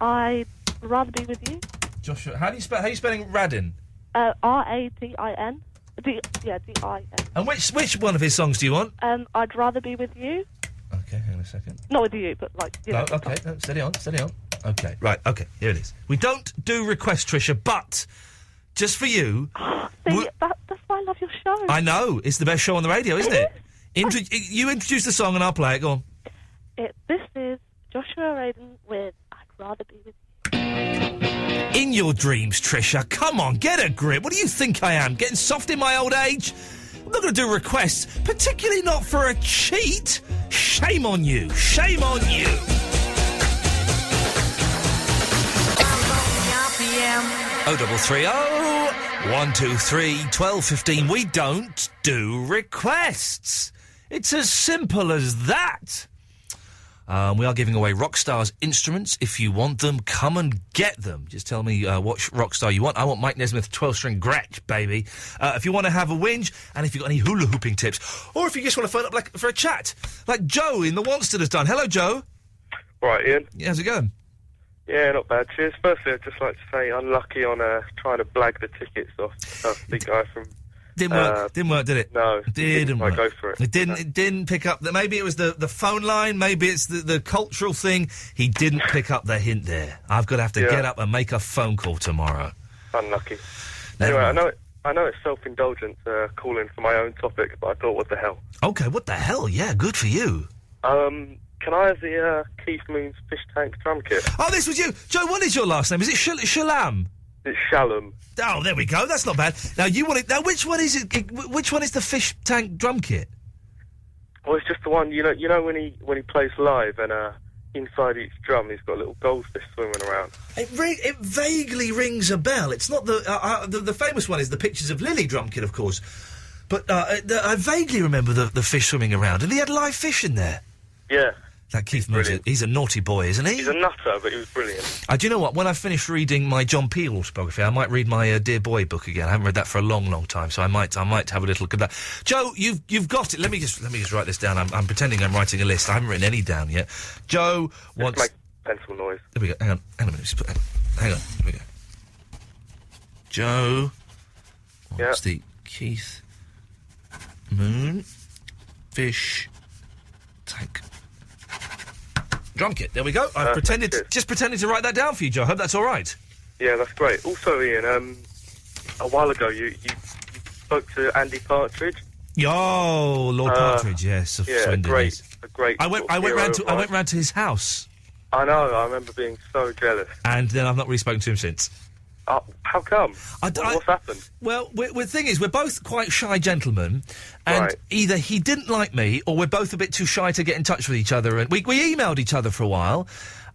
"I'd Rather Be With You." Joshua, how are you spelling Radin? R-A-D-I-N. D-I-N. And which one of his songs do you want? I'd Rather Be With You. Okay, hang on a second. Not with you, but like, you know. Okay, no, steady on. Okay, right, okay, here it is. We don't do requests, Tricia, but just for you... See, that's why I love your show. I know, it's the best show on the radio, isn't it? You introduce the song and I'll play it, go on. This is Joshua Radin with I'd Rather Be With You. In your dreams, Tricia. Come on, get a grip. What do you think I am? Getting soft in my old age? I'm not going to do requests, particularly not for a cheat. Shame on you. Shame on you. 0330 123 1215. We don't do requests. It's as simple as that. We are giving away Rockstar's instruments. If you want them, come and get them. Just tell me what Rockstar you want. I want Mike Nesmith's 12-string Gretsch, baby. If you want to have a whinge, and if you've got any hula hooping tips, or if you just want to phone up for a chat, like Joe in the Wanstead has done. Hello, Joe. Right, Ian. Yeah, how's it going? Yeah, not bad. Cheers. Firstly, I'd just like to say unlucky on trying to blag the tickets off the guy from... Didn't work, did it? No. Didn't work. Go for it. It didn't pick up... Maybe it was the phone line, maybe it's the cultural thing. He didn't pick up the hint there. I've got to have to get up and make a phone call tomorrow. Unlucky. Anyway, I know it's self-indulgent calling for my own topic, but I thought, what the hell? Okay, what the hell? Yeah, good for you. Can I have the Keith Moon's Fish Tank drum kit? Oh, this was you. Joe, what is your last name? Is it Shalom? It's Shalom. Oh, there we go. That's not bad. Now, you want it... Now, which one is it? Which one is the Fish Tank drum kit? Well, it's just the one, you know when he plays live and inside each drum he's got a little goldfish swimming around. It vaguely rings a bell. It's not the famous one is the Pictures of Lily drum kit, of course. But I vaguely remember the fish swimming around, and he had live fish in there. Yeah. That Keith Moon, he's a naughty boy, isn't he? He's a nutter, but he was brilliant. Do you know what? When I finish reading my John Peel autobiography, I might read my Dear Boy book again. I haven't read that for a long, long time, so I might have a little look at that. Joe, you've got it. Let me just write this down. I'm pretending I'm writing a list. I haven't written any down yet. Joe wants... Just make pencil noise. There we go. Hang on a minute. Hang on. Here we go. Joe wants the Keith Moon Fish Tank drum kit. There we go. I've pretended to write that down for you, Joe. I hope that's all right. Yeah, that's great. Also, Ian, a while ago you spoke to Andy Partridge. Yo, Lord Partridge, yes. Of Swindon. A great. I went round to his house. I know. I remember being so jealous. And then I've not really spoken to him since. How come? What's happened? Well, the thing is, we're both quite shy gentlemen, and either he didn't like me, or we're both a bit too shy to get in touch with each other. And we emailed each other for a while,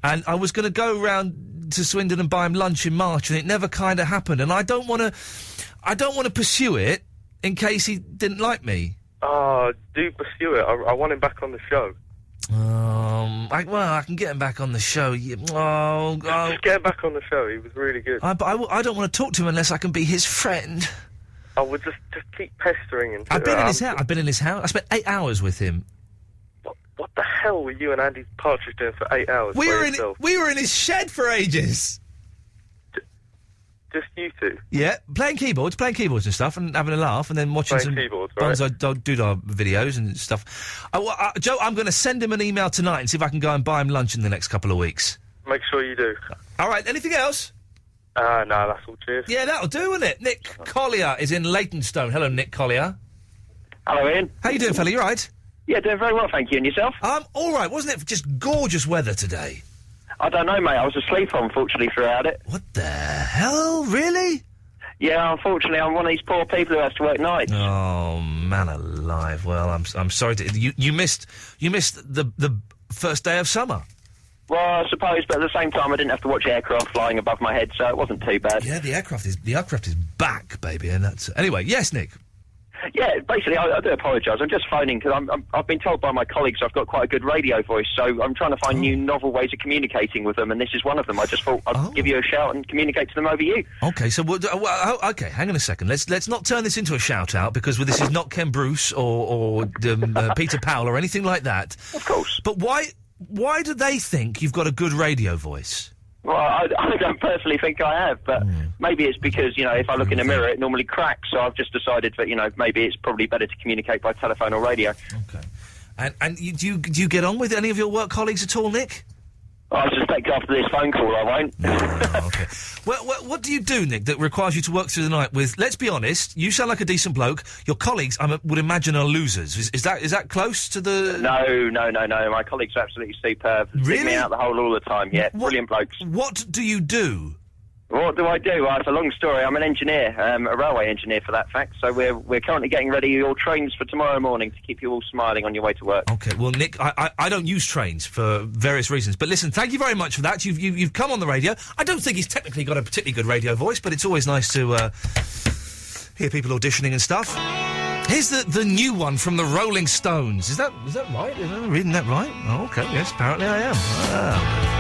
and I was going to go round to Swindon and buy him lunch in March, and it never kind of happened. And I don't want to pursue it in case he didn't like me. Do pursue it. I want him back on the show. I can get him back on the show. Just get him back on the show. He was really good. But I don't want to talk to him unless I can be his friend. I would just keep pestering him. I've been in his house. I spent 8 hours with him. What the hell were you and Andy Partridge doing for 8 hours? We by were yourself? we were in his shed for ages. Just you two? Yeah, playing keyboards and stuff, and having a laugh, and then watching Playing some keyboards, right. Bonzo Doodah videos and stuff. Joe, I'm going to send him an email tonight and see if I can go and buy him lunch in the next couple of weeks. Make sure you do. All right, anything else? No, that's all. Cheers. Yeah, that'll do, isn't it? Nick Collier is in Leytonstone. Hello, Nick Collier. Hello, Ian. How you doing, fella? You all right? Yeah, doing very well, thank you. And yourself? All right. Wasn't it just gorgeous weather today? I don't know, mate. I was asleep, unfortunately, throughout it. What the hell? Really? Yeah, unfortunately, I'm one of these poor people who has to work nights. Oh, man alive. Well, I'm sorry to... You missed the first day of summer. Well, I suppose, but at the same time, I didn't have to watch aircraft flying above my head, so it wasn't too bad. Yeah, the aircraft is back, baby, and that's... Anyway, yes, Nick? Yeah, basically, I do apologise. I'm just phoning because I've been told by my colleagues I've got quite a good radio voice, so I'm trying to find new novel ways of communicating with them, and this is one of them. I just thought I'd give you a shout and communicate to them over you. Okay, so okay, hang on a second. Let's not turn this into a shout out because this is not Ken Bruce or Peter Powell or anything like that. Of course. But why do they think you've got a good radio voice? Well, I don't personally think I have, but maybe it's because, if I look in the mirror, it normally cracks, so I've just decided that, maybe it's probably better to communicate by telephone or radio. Okay. And do you get on with any of your work colleagues at all, Nick? I suspect after this phone call I won't. Okay. Well, what do you do, Nick, that requires you to work through the night with, let's be honest, you sound like a decent bloke, your colleagues, I would imagine, are losers. Is that close to the... No. My colleagues are absolutely superb. Really? Dig me out the hole all the time, yeah. Brilliant blokes. What do you do? What do I do? Well, it's a long story. I'm an engineer, a railway engineer for that fact, so we're currently getting ready your trains for tomorrow morning to keep you all smiling on your way to work. Okay, well, Nick, I don't use trains for various reasons, but listen, thank you very much for that. You've come on the radio. I don't think he's technically got a particularly good radio voice, but it's always nice to hear people auditioning and stuff. Here's the new one from the Rolling Stones. Is that right? Am I reading that right? Oh, okay, yes, apparently I am. Ah.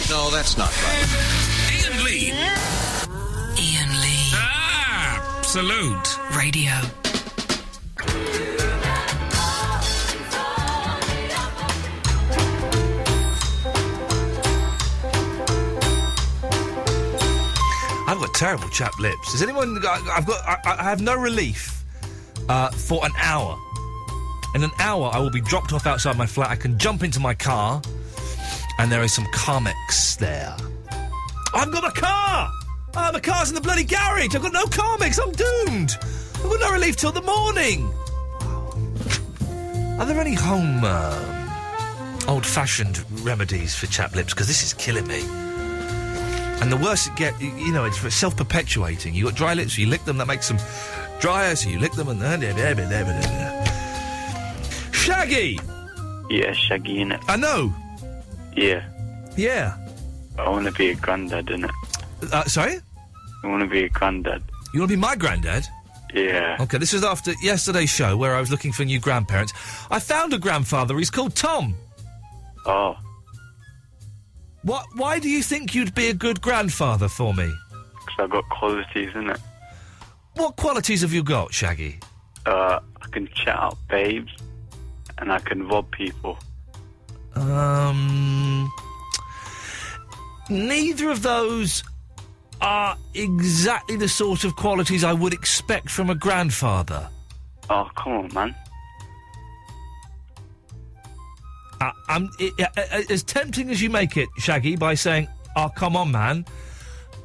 No, that's not right. Iain Lee. Iain Lee. Absolute. Radio. I've got terrible chapped lips. Has anyone... I have no relief for an hour. In an hour, I will be dropped off outside my flat. I can jump into my car, and there is some Carmex there. I've got my car! My car's in the bloody garage! I've got no Carmex! I'm doomed! I've got no relief till the morning! Are there any home, old-fashioned remedies for chapped lips? Because this is killing me. And the worse it gets, it's self-perpetuating. You've got dry lips, so you lick them, that makes them drier, so you lick them, and... Shaggy! Yeah, Shaggy, innit? I know. Yeah. Yeah. I want to be a granddad, innit? Sorry? I want to be a granddad. You want to be my granddad? Yeah. Okay, this was after yesterday's show where I was looking for new grandparents. I found a grandfather. He's called Tom. Oh. Why do you think you'd be a good grandfather for me? Because I've got qualities, innit? What qualities have you got, Shaggy? I can chat up babes, and I can rob people. Neither of those are exactly the sort of qualities I would expect from a grandfather. Oh, come on, man. As tempting as you make it, Shaggy, by saying, "Oh, come on, man,"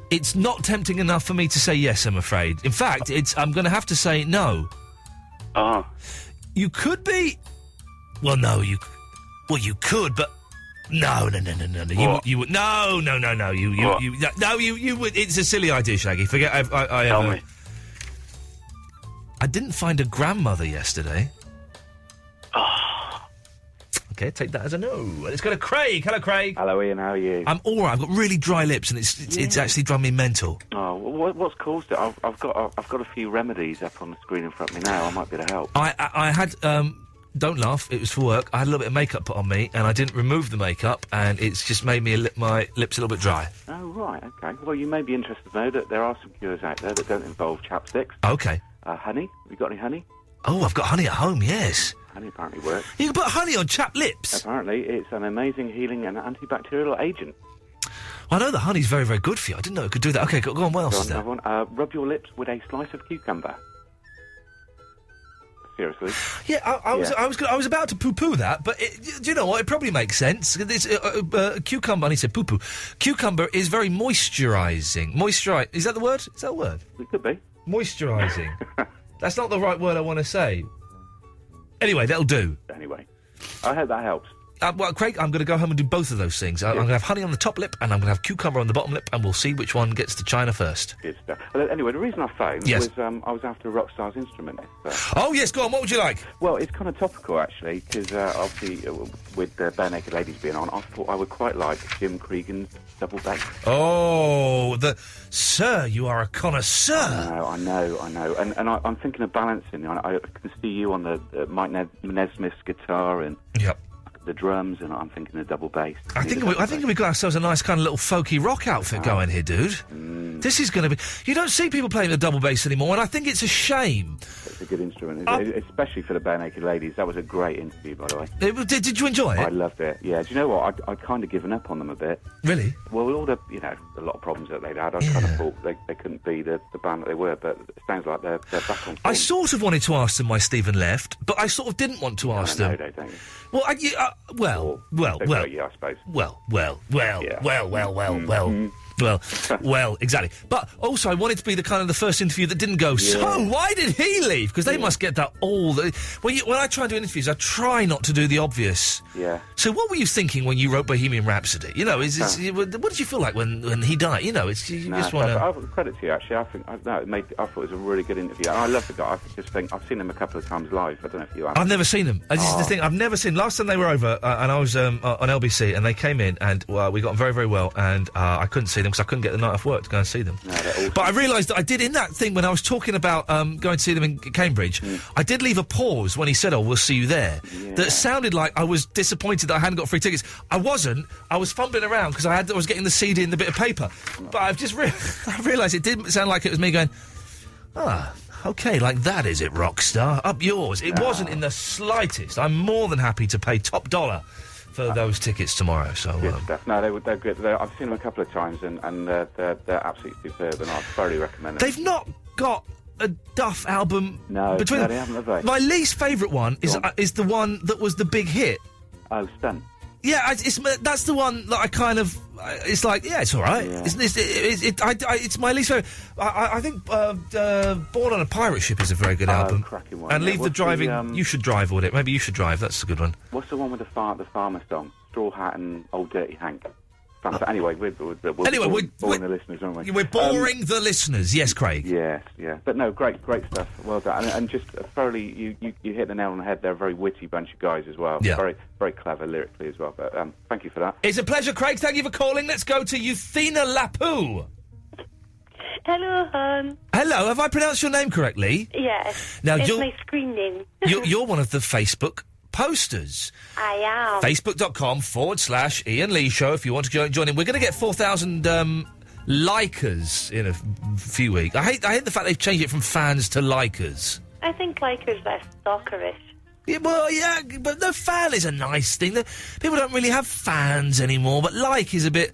it's not tempting enough for me to say yes, I'm afraid. In fact, I'm going to have to say no. Oh. You could be... Well, no, you could, but... No. You would... No. You would... It's a silly idea, Shaggy. Forget Tell me. I didn't find a grandmother yesterday. Okay, take that as a no. Let's go to Craig. Hello, Craig. Hello, Ian. How are you? I'm all right. I've got really dry lips, and it's actually driving me mental. Oh, what's caused it? I've got a few remedies up on the screen in front of me now. I might be able to help. I had don't laugh. It was for work. I had a little bit of makeup put on me, and I didn't remove the makeup, and it's just made me my lips a little bit dry. Oh right, okay. Well, you may be interested to know that there are some cures out there that don't involve chapsticks. Okay. Honey? Have you got any honey? Oh, I've got honey at home. Yes. Honey apparently works. You can put honey on chapped lips? Apparently, it's an amazing healing and antibacterial agent. I know that honey's very, very good for you. I didn't know it could do that. Okay, go on. What else is there? Rub your lips with a slice of cucumber. Seriously? Yeah, I was about to poo-poo that, but do you know what? It probably makes sense. It's, cucumber, and he said poo-poo. Cucumber is very moisturising. Is that the word? Is that a word? It could be. Moisturising. That's not the right word I want to say. Anyway, that'll do. Anyway, I hope that helps. Well, Craig, I'm going to go home and do both of those things. I'm going to have honey on the top lip, and I'm going to have cucumber on the bottom lip, and we'll see which one gets to China first. Good stuff. Well, anyway, the reason I phoned was I was after a rock star's instrument. Oh, yes, go on. What would you like? Well, it's kind of topical, actually, because obviously with Bare Naked Ladies being on, I thought I would quite like Jim Cregan's double bass. Oh, Sir, you are a connoisseur. I know. And I'm thinking of balancing. I can see you on the Mike Nesmith's guitar and... Yep. The drums, and I'm thinking of double bass. I think we've got ourselves a nice kind of little folky rock outfit going here, dude. This is going to be... You don't see people playing the double bass anymore, and I think it's a shame. It's a good instrument, especially for the Bare Naked Ladies. That was a great interview, by the way. Did you enjoy it? I loved it, yeah. Do you know what? I'd kind of given up on them a bit. Really? Well, with all the, a lot of problems that they'd had, I kind of thought they couldn't be the band that they were, but it sounds like they're back on form. I sort of wanted to ask them why Stephen left, but I sort of didn't want to ask them. No, they don't. Well, yeah, I suppose. Well, exactly. But also, I wanted to be the first interview that didn't go, so why did he leave? Because they must get that all the... When I try and do interviews, I try not to do the obvious. Yeah. So what were you thinking when you wrote Bohemian Rhapsody? What did you feel like when he died? You just want to... I've credit to you, actually. I thought it was a really good interview. I love the guy. I've seen him a couple of times live. I don't know if you have. I've never seen them. This is the thing. I've never seen... Last time they were over, and I was on LBC, and they came in, and we got on very, very well, and I couldn't see them because I couldn't get the night off work to go and see them. No, awesome. But I realised that I did in that thing when I was talking about going to see them in Cambridge, I did leave a pause when he said, "Oh, we'll see you there." Yeah. That sounded like I was disappointed that I hadn't got free tickets. I wasn't. I was fumbling around because I was getting the CD and the bit of paper. But I've just I realised it didn't sound like it was me going, okay, like that is it, Rockstar? Up yours. It wasn't in the slightest. I'm more than happy to pay top dollar for those tickets tomorrow. So good stuff. No, they're good. I've seen them a couple of times, and they're absolutely superb, and I thoroughly recommend them. They've not got a Duff album between them. They haven't, have they? My least favourite one is the one that was the big hit. Oh, Stunt. Yeah, that's the one that I kind of... it's like, yeah, it's all right. Yeah. It's my least favourite. I think Born on a Pirate Ship is a very good album. Cracking one. And Leave the Driving... You Should Drive with it. Maybe You Should Drive. That's a good one. What's the one with the farmer song? Straw Hat and Old Dirty Hank. Anyway, we're boring the listeners, aren't we? We're boring the listeners. Yes, Craig. Yes, yeah. But no, great stuff. Well done. And just thoroughly, you hit the nail on the head. They're a very witty bunch of guys as well. Yeah. Very, very clever lyrically as well. But thank you for that. It's a pleasure, Craig. Thank you for calling. Let's go to Euthina Lapu. Hello, hon. Hello. Have I pronounced your name correctly? Yes. Now, it's my screen name. you're one of the Facebook posters. I am. Facebook.com/Iain Lee Show if you want to join in. We're going to get 4,000 likers in a few weeks. I hate the fact they've changed it from fans to likers. I think likers less stalkerish. Yeah, well, yeah, but the fan is a nice thing. People don't really have fans anymore, but like is a bit...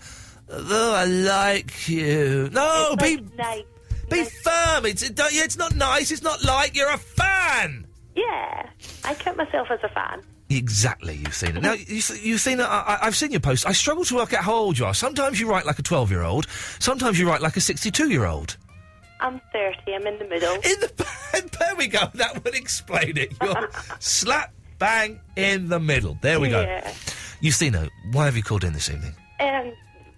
Oh, I like you. No, be nice. Be firm. It's not nice. It's not like. You're a fan. Yeah, I count myself as a fan. Exactly, Euthina. Now, Euthina, I've seen your posts. I struggle to work out how old you are. Sometimes you write like a 12-year-old. Sometimes you write like a 62-year-old. I'm 30. I'm in the middle. There we go. That would explain it. You're slap bang in the middle. There we go. Euthina, why have you called in this evening?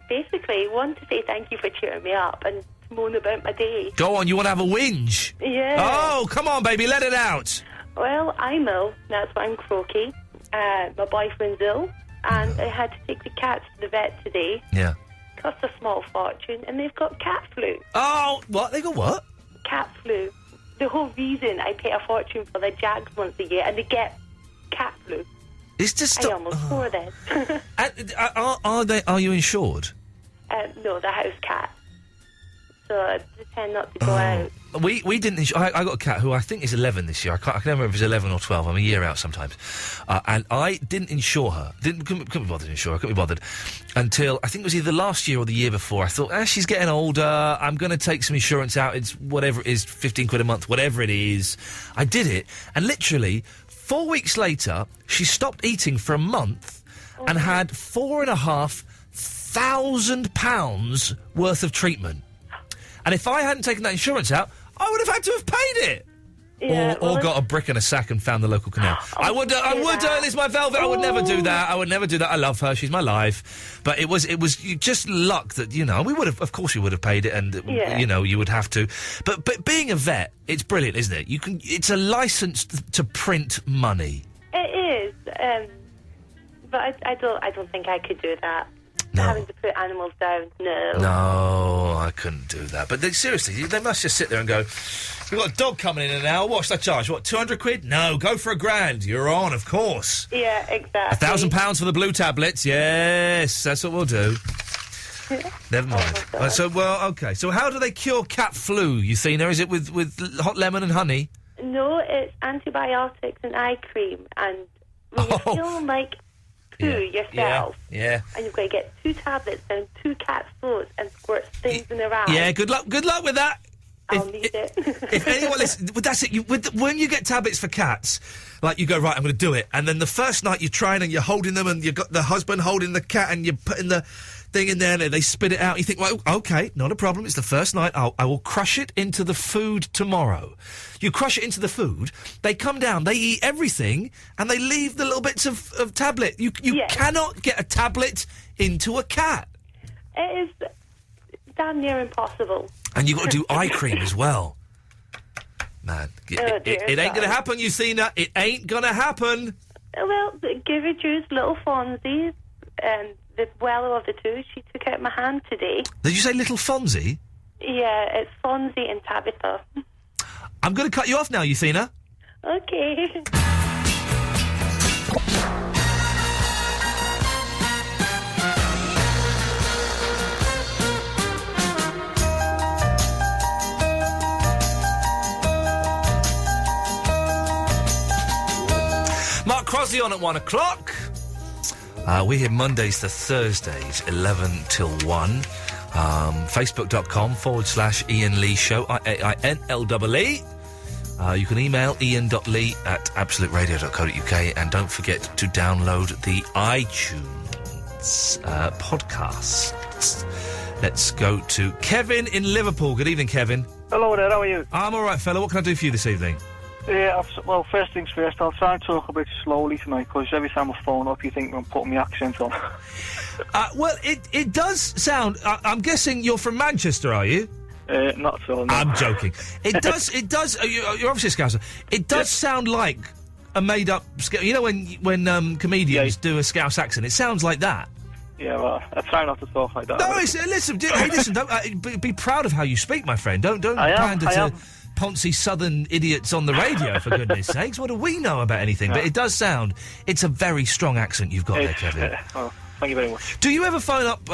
Basically, want to say thank you for cheering me up and moan about my day. Go on, you want to have a whinge? Yeah. Oh, come on, baby, let it out. Well, I'm ill. That's why I'm croaky. My boyfriend's ill, and I had to take the cats to the vet today. Yeah. Cost a small fortune, and they've got cat flu. Oh, what? They got what? Cat flu. The whole reason I pay a fortune for the Jags once a year, and they get cat flu. It's just... I almost swore then. Are you insured? No, the house cat. so I just tend not to go out. We didn't insure... I got a cat who I think is 11 this year. I can never remember if it's 11 or 12. I'm a year out sometimes. And I didn't insure her. Couldn't be bothered to insure her. Couldn't be bothered. Until, I think it was either last year or the year before. I thought, she's getting older. I'm going to take some insurance out. It's whatever it is, 15 quid a month, whatever it is. I did it. And literally, 4 weeks later, she stopped eating for a month and had £4,500 worth of treatment. And if I hadn't taken that insurance out, I would have had to have paid it. Yeah, or got a brick and a sack and found the local canal. I would, it's my velvet. I would never do that. I would never do that. I love her. She's my life. But it was just luck that, we would have, of course we would have paid it and, you would have to. But being a vet, it's brilliant, isn't it? It's a license to print money. It is. But I don't think I could do that. No. Having to put animals down, no. No, I couldn't do that. But seriously, they must just sit there and go, we've got a dog coming in an hour, what's that charge? What, 200 quid? No, go for £1,000. You're on, of course. Yeah, exactly. £1,000 for the blue tablets, yes, that's what we'll do. Never mind. Okay, so how do they cure cat flu, Euthina? Is it with hot lemon and honey? No, it's antibiotics and eye cream, and when you feel like poo yourself, yeah, and you've got to get 2 tablets down 2 cats' throats and squirt things in their eyes. Yeah, good luck with that. I'll need it. If anyone listen, that's it. When you get tablets for cats, like you go, right, I'm going to do it, and then the first night you're trying and you're holding them, and you've got the husband holding the cat, and you're putting the thing in there, and they spit it out. You think, well, okay, not a problem. It's the first night. I will crush it into the food tomorrow. You crush it into the food. They come down. They eat everything, and they leave the little bits of tablet. You cannot get a tablet into a cat. It is damn near impossible. And you've got to do eye cream as well. Man, it ain't going to happen, Euthina. It ain't going to happen. Well, give it Drew's little Fonzie, and the Wello of the two. She took out my hand today. Did you say little Fonzie? Yeah, it's Fonzie and Tabitha. I'm going to cut you off now, Euthina. Okay. Mark Crosby on at 1 o'clock. We're here Mondays to Thursdays, 11 till 1. Facebook.com/Iain Lee Show, IAINLEE. You can email ian.lee@absoluteradio.co.uk, and don't forget to download the iTunes podcasts. Let's go to Kevin in Liverpool. Good evening, Kevin. Hello there, how are you? I'm all right, fella. What can I do for you this evening? Yeah, well, first things first, I'll try and talk a bit slowly tonight, because every time I phone up, you think I'm putting my accent on. Well, it does sound... I'm guessing you're from Manchester, are you? Not so, no. I'm joking. It does... You're obviously a Scouser. It does sound like a made-up... You know when comedians do a Scouse accent? It sounds like that. Yeah, well, I try not to talk like that. No, listen, don't, be proud of how you speak, my friend. Don't pander to poncy southern idiots on the radio, for goodness sakes. What do we know about anything? Yeah. But it does sound... It's a very strong accent you've got there, Kevin. Well, thank you very much. Do you ever phone up,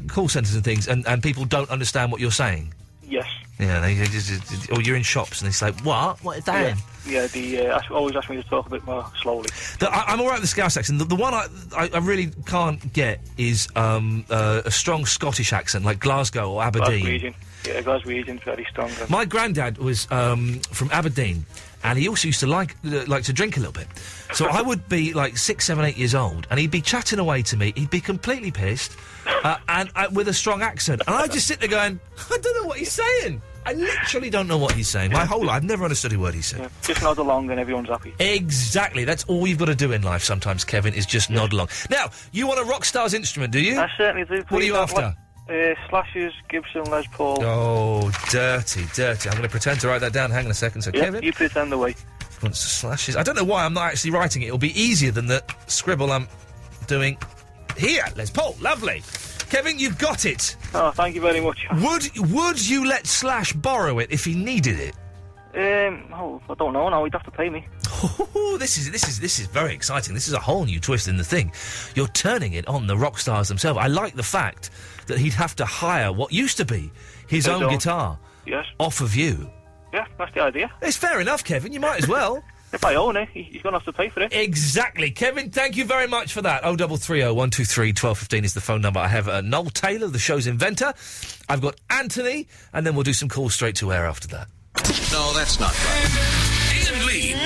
call centres and things, and people don't understand what you're saying? Yes. Yeah, or you're in shops and they say, what? What is that? Yeah, they always ask me to talk a bit more slowly. I'm all right with the Scouse accent. The one I really can't get is a strong Scottish accent, like Glasgow or Aberdeen. Glaswegian. Yeah, Glaswegian's very strong. My granddad was from Aberdeen, and he also used to like to drink a little bit. So I would be like 6, 7, 8 years old, and he'd be chatting away to me. He'd be completely pissed, and with a strong accent. And I'd just sit there going, I don't know what he's saying. I literally don't know what he's saying. My whole life, I've never understood a word he said. Yeah, just nod along and everyone's happy. Exactly. That's all you've got to do in life sometimes, Kevin, is just nod along. Now, you want a rock star's instrument, do you? I certainly do. What are you after? Slashes, Gibson, Les Paul. Oh, dirty. I'm going to pretend to write that down. Hang on a second. So, Kevin... you pretend away. Wants Slashes. I don't know why I'm not actually writing it. It'll be easier than the scribble I'm doing here. Les Paul. Lovely. Kevin, you've got it. Oh, thank you very much. Would you let Slash borrow it if he needed it? I don't know. No, he'd have to pay me. Oh, this is very exciting. This is a whole new twist in the thing. You're turning it on the rock stars themselves. I like the fact that he'd have to hire what used to be his own guitar Yes. off of you. Yeah, that's the idea. It's fair enough, Kevin. You might as well. If I own it, he's going to have to pay for it. Exactly. Kevin, thank you very much for that. 0330 123 1215 is the phone number. I have Noel Taylor, the show's inventor. I've got Anthony, and then we'll do some calls straight to air after that. No, that's not right. Ian Lee.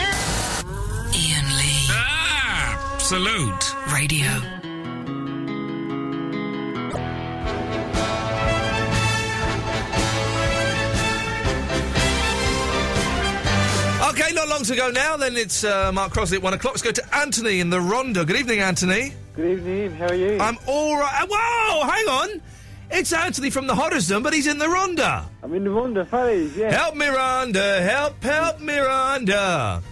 Ian Lee. Absolute Radio. OK, not long to go now. Then it's Mark Crosley at 1 o'clock. Let's go to Anthony in the Ronda. Good evening, Anthony. Good evening. How are you? I'm all right. Whoa, hang on. It's Anthony from the Hoddesdon, but he's in the Ronda. I'm in the Ronda, fellas, yeah. Help me, Ronda. Help me, Ronda.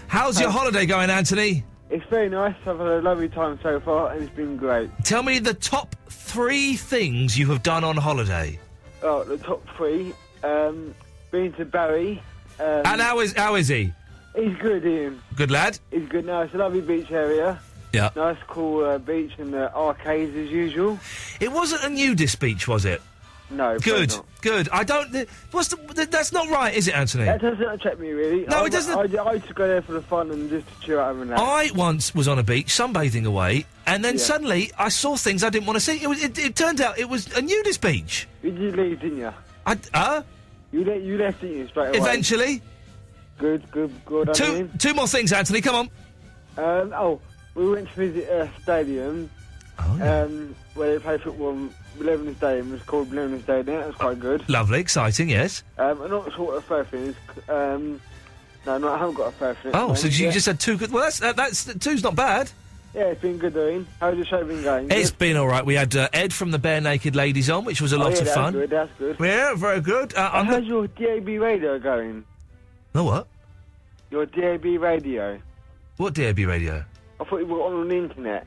How's your holiday going, Anthony? It's very nice. I've had a lovely time so far, and it's been great. Tell me the top 3 things you have done on holiday. Oh, the top 3. Been to Barry. And how is he? He's good, Ian. Good lad? He's good now. It's a lovely beach area. Yeah. Nice, cool beach and arcades as usual. It wasn't a nudist beach, was it? No. Good, not. good. I don't... that's not right, is it, Anthony? That doesn't attract me, really. No, it doesn't... I used to go there for the fun and just to chill out and relax. I once was on a beach, sunbathing away, and then suddenly I saw things I didn't want to see. It turned out it was a nudist beach. You did leave, didn't you? You left, didn't you, straight away? Eventually. Good. Two more things, Anthony, come on. We went to visit a stadium where they play football. Lebanon Stadium. It was called Lebanon Stadium. That was quite good. Lovely, exciting, yes. I'm not sure what a fair thing is. No, I haven't got a fair thing. Oh, so you just had 2 good... Well, that's 2's not bad. Yeah, it's been good, Ian. How's the show been going? It's been all right. We had Ed from the Bare Naked Ladies on, which was a lot of fun. That's good. Yeah, very good. How's your DAB radio going? No, what? Your DAB radio. What DAB radio? I thought you were on the internet.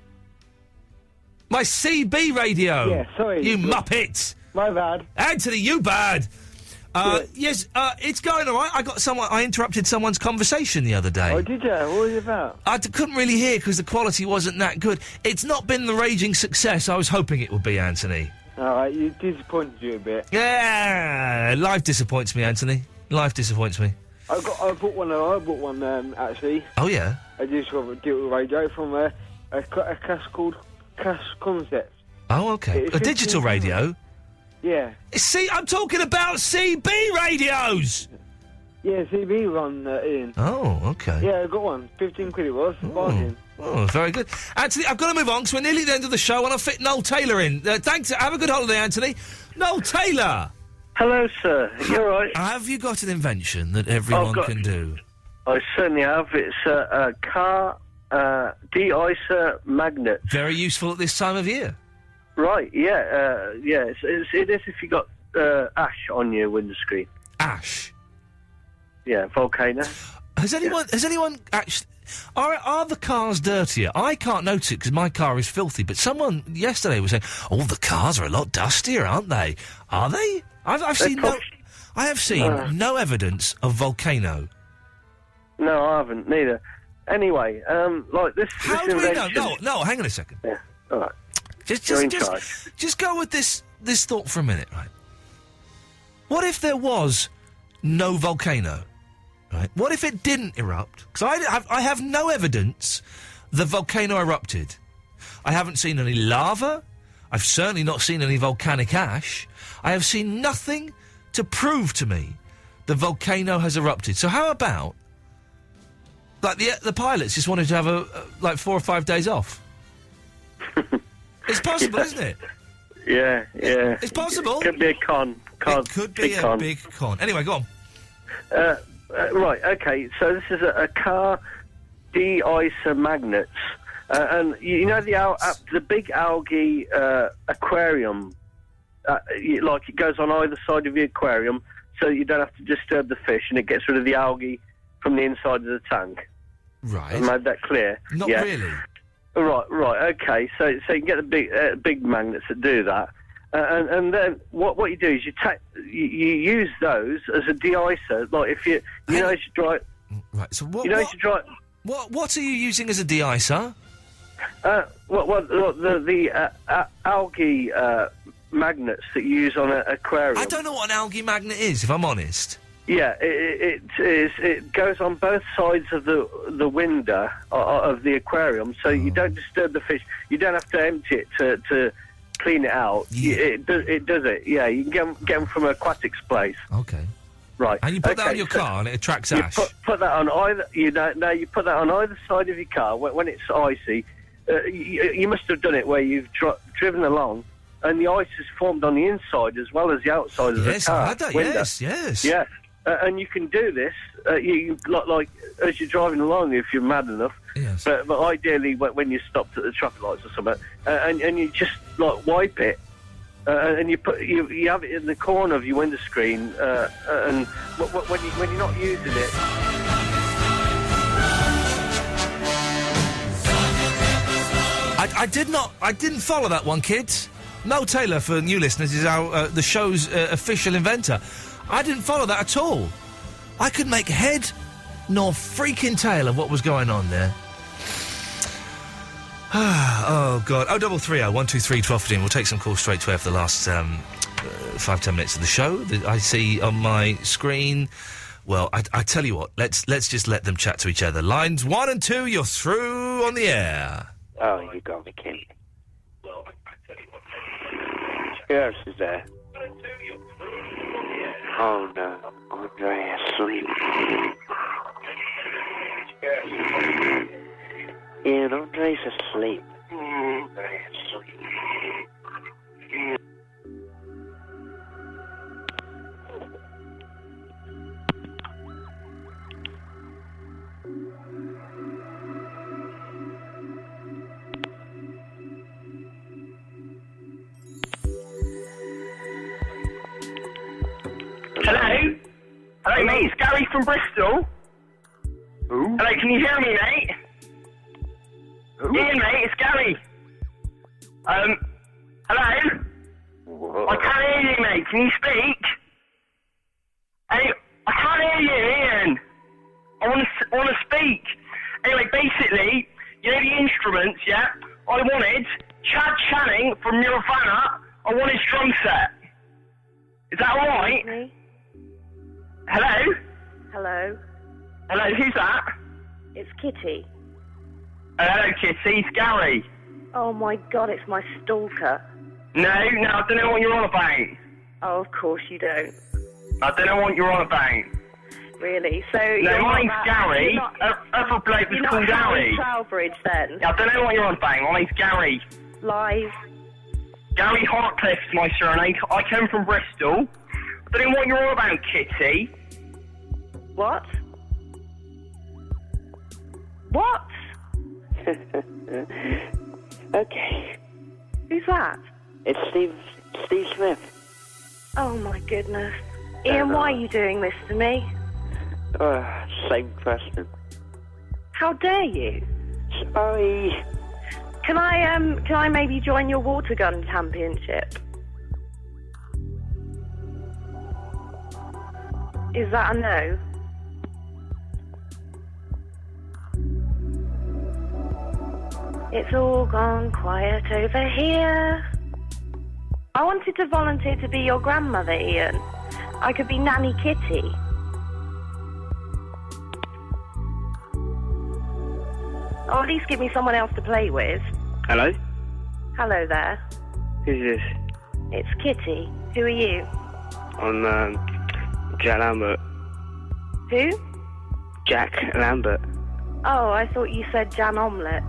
My CB radio! Yeah, sorry. You muppet! My bad. Anthony, you bad! Yes, it's going all right. I interrupted someone's conversation the other day. Oh, did you? What was it about? I couldn't really hear because the quality wasn't that good. It's not been the raging success I was hoping it would be, Anthony. All right, you disappointed you a bit. Yeah! Life disappoints me, Anthony. Life disappoints me. I bought one, actually. Oh, yeah? I just got a digital radio from a cast called Cash Concepts. Oh, okay. A digital radio? Yeah. See, I'm talking about CB radios! Yeah, CB one, Ian. Oh, okay. Yeah, I got one. 15 quid it was. Bargain. Oh, very good. Anthony, I've got to move on because we're nearly at the end of the show and I'll fit Noel Taylor in. Thanks. Have a good holiday, Anthony. Noel Tayller! Hello, sir. You all right? Have you got an invention that everyone can do? I certainly have. It's a car de-icer magnet. Very useful at this time of year. Right, yeah. It is if you got ash on your windscreen. Ash? Yeah, volcano. Has anyone actually... Are the cars dirtier? I can't notice it because my car is filthy, but someone yesterday was saying, oh, the cars are a lot dustier, aren't they? Are they? I have seen no evidence of volcano. No, I haven't, neither. Anyway, like this... How do we know? No, hang on a second. Yeah, all right. Just go with this thought for a minute, right? What if there was no volcano, right? What if it didn't erupt? Because I have no evidence the volcano erupted. I haven't seen any lava. I've certainly not seen any volcanic ash. I have seen nothing to prove to me the volcano has erupted. So how about, like, the pilots just wanted to have 4 or 5 days off? It's possible, isn't it? Yeah. It's possible. It could be a con. It could be a big con. Anyway, go on. Right, okay, so this is a car de-icer magnets. And you know the big algae aquarium, like it goes on either side of the aquarium, so you don't have to disturb the fish, and it gets rid of the algae from the inside of the tank. Right. I made that clear. Not really. Right. Okay. So you can get the big magnets that do that, and then what you do is you use those as a de-icer. Like if you know as you dry. Right. So what? You know as you dry. What are you using as a de-icer? The algae magnets that you use on an aquarium. I don't know what an algae magnet is, if I'm honest. Yeah, it goes on both sides of the window of the aquarium, so you don't disturb the fish. You don't have to empty it to clean it out. Yeah. It does it. Yeah, you can get them from an aquatics place. Okay. Right. And you put that on your car and it attracts ash. Put that on either. You put that on either side of your car when it's icy. You must have done it where you've driven along, and the ice is formed on the inside as well as the outside of the car. Yes, I've had that. window. Yes. Yeah. And you can do this, you like as you're driving along if you're mad enough. Yes. But ideally, when you stopped at the traffic lights or something, and you just like wipe it, and you have it in the corner of your window screen, and when you're not using it. I didn't follow that one, kids. Mel Taylor, for new listeners, is the show's official inventor. I didn't follow that at all. I could make head nor freaking tail of what was going on there. Oh, God. 0330 123 1215. We'll take some calls straight to air for the last 5-10 minutes of the show that I see on my screen. Well, I tell you what, let's just let them chat to each other. Lines 1 and 2, you're through on the air. Oh, you got me, Kim. Who else is there? Oh, no. Andre asleep. Ian, Andre's asleep. Hello? Hello, mate, it's Gary from Bristol. Who? Hello, can you hear me, mate? Who? Ian, mate, it's Gary. Hello? Whoa. I can't hear you, mate. Can you speak? Hey, I can't hear you, Ian. I want to speak. Anyway, basically, you know the instruments, yeah? I wanted Chad Channing from Nirvana. I want his drum set. Is that all right? Me? Hello? Hello. Hello, who's that? It's Kitty. Hello, Kitty, it's Gary. Oh my God, it's my stalker. No, I don't know what you're on about. Oh, of course you don't. I don't know what you're on about. Really? So No, you're my name's not Gary. Other bloke was called Gary. Trowbridge then. I don't know what you're on about. My name's Gary. Lies. Gary Hartcliffe's my surname. I come from Bristol. I don't know what you're on about, Kitty. What? What? Okay. Who's that? It's Steve Smith. Oh my goodness. Ian, why are you doing this to me? Same question. How dare you? Sorry. Can I maybe join your water gun championship? Is that a no? It's all gone quiet over here. I wanted to volunteer to be your grandmother, Ian. I could be Nanny Kitty. Or at least give me someone else to play with. Hello? Hello there. Who's this? It's Kitty. Who are you? I'm, Jack Lambert. Who? Jack Lambert. Oh, I thought you said jam omelette.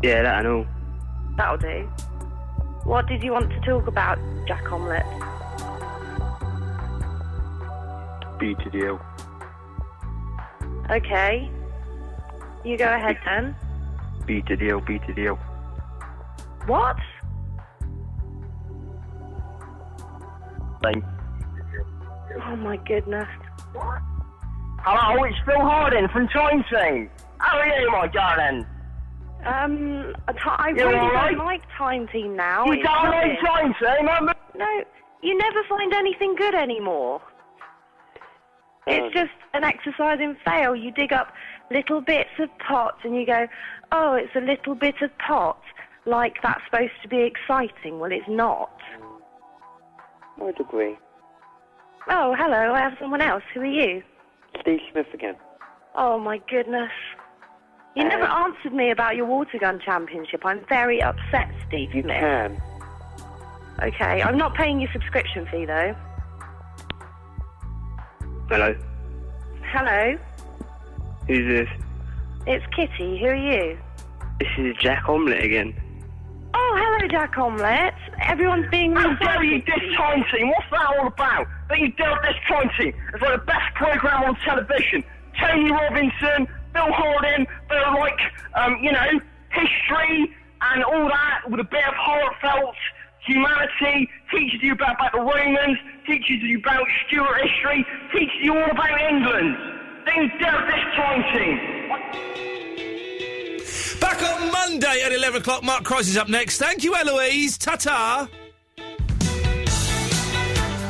Yeah, that and all. That'll do. What did you want to talk about, Jack Omelette? B to deal. Okay. You go ahead then. B to deal. What? Thank. Oh my goodness. Hello, it's Phil Harding from Time Team. How are you, my darling? I You really all right? don't like Time Team now. You It's don't like rubbish. Time Team, No, you never find anything good anymore. It's just an exercise in fail. You dig up little bits of pot and you go, oh, it's a little bit of pot. Like that's supposed to be exciting. Well, it's not. I'd agree. Oh, hello, I have someone else. Who are you? Steve Smith again. Oh, my goodness. You never answered me about your water gun championship. I'm very upset, Steve Smith. You can. Okay, I'm not paying your subscription fee, though. Hello. Hello? Who's this? It's Kitty. Who are you? This is Jack Omelette again. Oh, hello, Jack Omelette. Everyone's being How really dare you disjointing? What's that all about? That you dare disjointing? It's like the best programme on television. Tony Robinson, Bill Harding, they're like, history and all that with a bit of heartfelt humanity, teaches you about the Romans, teaches you about Stuart history, teaches you all about England. Then you dare disjointing. Back on Monday at 11 o'clock. Mark Cross is up next. Thank you, Eloise. Ta-ta.